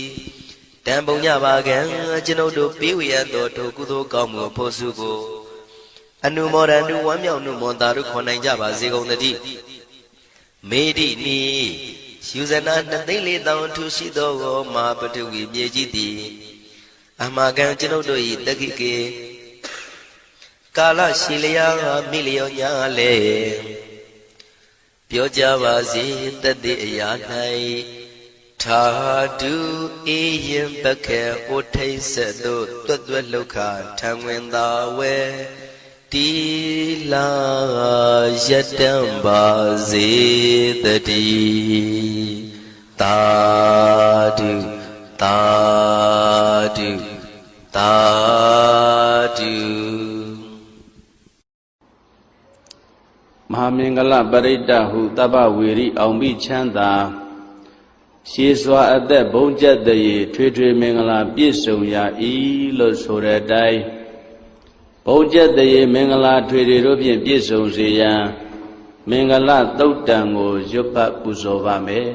တံပုံညပါကံကျွန်ုပ်တို့ပေးဝေရသောထိုကုသိုလ်ကောင်းမှုဖို့စုကိုအနုမောဒန္တုဝမ်းမြောက်နှုမောတာတို့ခေါ်နိုင်ကြပါစေကုန်သတည်းမေတိနိယူဇနာ2,400,000ထူရှိသောမဟာပထဝီမြေကြီးသည်အမကံကျွန်ုပ်တို့၏တခိကေကာလရှိလျာမိလျောညာလေပြောကြပါစေတတိအရာ၌ထာဒုအေယံပခေဩထိတ်ဆက်သို့တွတ်တွတ်လောက်ခထံဝင်သာဝဲ တီလာယတံပါစေတတိသာဓုသာဓုသာဓုမဟာမင်္ဂလပရိတ္တဟုတပ္ပဝေရိအောင်မိချမ်းသာရှည်စွာအသက်ဘုံကျက်တရေထွေထွေမင်္ဂလာပြည့်စုံရာဤလို့ဆိုတဲ့အတိုင်းဘုံကျက်တရေမင်္ဂလာထွေထွေတို့ဖြင့်ပြည့်စုံစေရန်မင်္ဂလသုတ်တံကိုရွတ်ဖတ်ပူဇော်ပါမယ်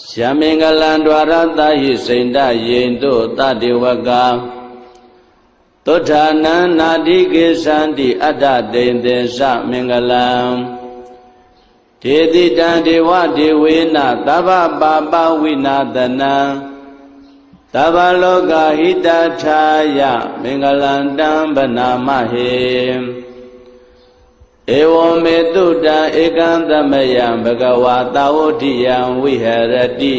ရှမင်္ဂလံ द्वार တာဟိစိန္ဒယေင်တို့တတေဝကသုဋ္ဌာနံနာတိကေသန္တိအတ္တတိန်သေသမင်္ဂလံဒေတိတံဒေဝဒေဝေနသဗ္ဗပါပဝိနာသနံသဗ္ဗလောကဟိတထာယမင်္ဂလံတံဗနာမဟေဧဝံမေတုတံဧကံသမယံဘဂဝါသာဝတိယံဝိဟရတိ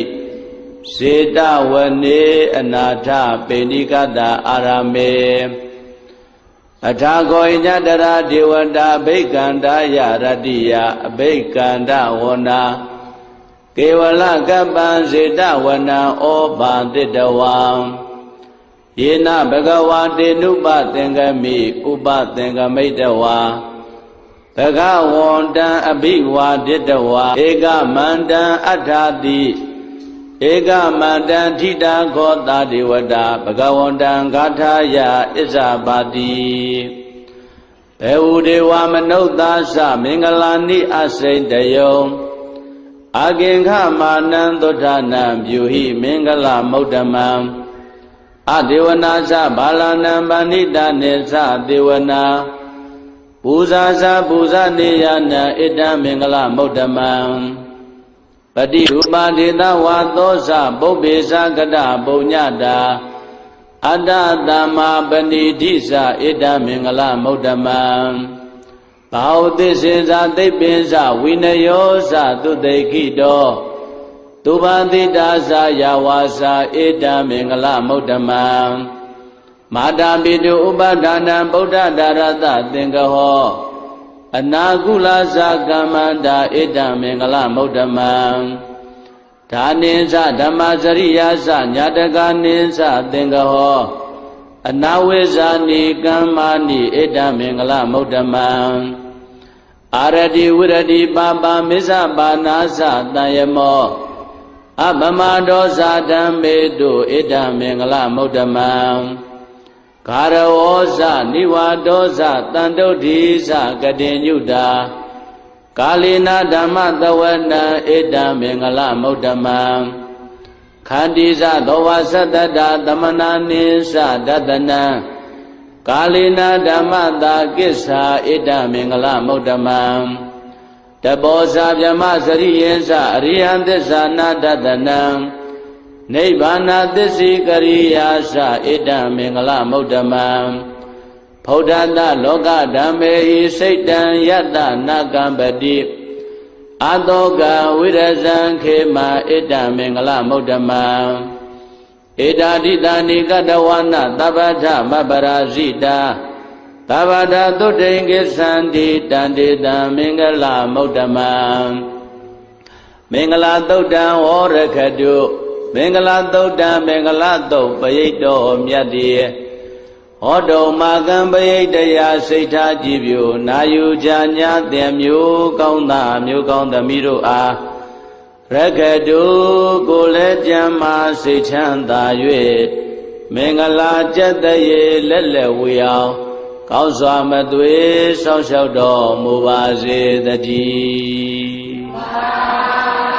စေတဝနေအနာထပေဏိကတာအာရမေအထာခောညတရာဒေဝတာအဘိက္ခန္တာယရတိယအဘိက္ခန္တဝနာကေဝလကပ္ပံစေတဝနံဩဘာတိတဝံယေနဘဂဝါတေနုပသင်္ကမိဥပသင်္ကမိတဝါဘဂဝန္တံအဘိဝါဒိတဝါဧကမန္တံအထာတိဧကမန္တံထိတာခောတာဒေဝတာဘဂဝန္တံဂါထာယဣဇာပါတိဘေဝဒေဝမနုဿာသမင်္ဂလာနိအစိတယုံအကင်္ခမာနံသုဋ္ဌာနံပြုဟိမင်္ဂလမௌတ္တမံအဒေဝနာသဘာလနံပဏိတနေသဒေဝနာပူဇာသပူဇာနေယနာဣတံမင်္ဂလမௌတ္တမံပတိရူပဒေသဝါသောဇပုပ္ပေသကတပုညတာအတ္တသမ္မာပဏိဓိသဣတံမင်္ဂလမௌတ္တမံဘာဝသစ္စေဇသိပ္ပိဇဝိနယောဇသုတေခိတောသူပတိတာဇယဝါစာဣတံမင်္ဂလမௌတ္တမံမာတာပိတုဥပဒါနံဗုဒ္ဓဒါရတသင်္ကဟောအနာကုလသကမ္မန္တာဣတံမင်္ဂလမௌတ္တမံဒါနိသဓမ္မစရိယာသညာတကနိသသင်္ကဟောအနာဝိဇာနိကမ္မာနိဣတံမင်္ဂလမௌတ္တမံအာရတိဝိရတိပါပါမစ္ဆပါနာသတံယမောအပမဒောဇာဓမ္မေတုဣတံမင်္ဂလမௌတ္တမံဂါရဝောဇနိဝါဒောဇတန္တုဒိဇကတိညုတာကာလိနာဓမ္မသဝနံဣတံမင်္ဂလမௌတ္တမံခန္တိဇသောဝသတ္တတာသမနာနိသဒတနံကာလိနာဓမ္မတာကိစ္ဆာဣတံမင်္ဂလမௌတ္တမံတဘောဇဗြဟ္မစရိယေသအရိယံသစ္စာနာဒတနံနိဗ္ဗာနသစ္စိကရိယာသဣတံမင်္ဂလမௌတ္တမံဗုဒ္ဓတလောကဓမ္မေဟိစိတ်တံယတနာကံပတိအတောကဝိရဇံခေမဣတံမင်္ဂလမௌတ္တမံဣဒာတိတာနိကတဝနာသဗ္ဗထမပရာဇိတာသဗ္ဗတသုတ္တိကိသန္တိတန္တိတံမင်္ဂလမௌတ္တမံမင်္ဂလာသုတ်တံဝရခတုမင်္ဂလာသုတ်တံမင်္ဂလာသုတ်ပရိတ်တော်မြတ်တည်းဟောတုံမာကံပရိတ်တရားစိတ်ထားကြည်ပြိုနာယူကြညာသင်မျိုးကောင်းသားမျိုးကောင်းသမီးတို့အားရခတုကိုလည်းကြံမာစိတ်ချမ်းသာ၍မင်္ဂလာကျက်တရေလက်လက်ဝေအောင်ကောင်းစွာမသွေဆောင်းလျှောက်တော်မူပါစေတည်း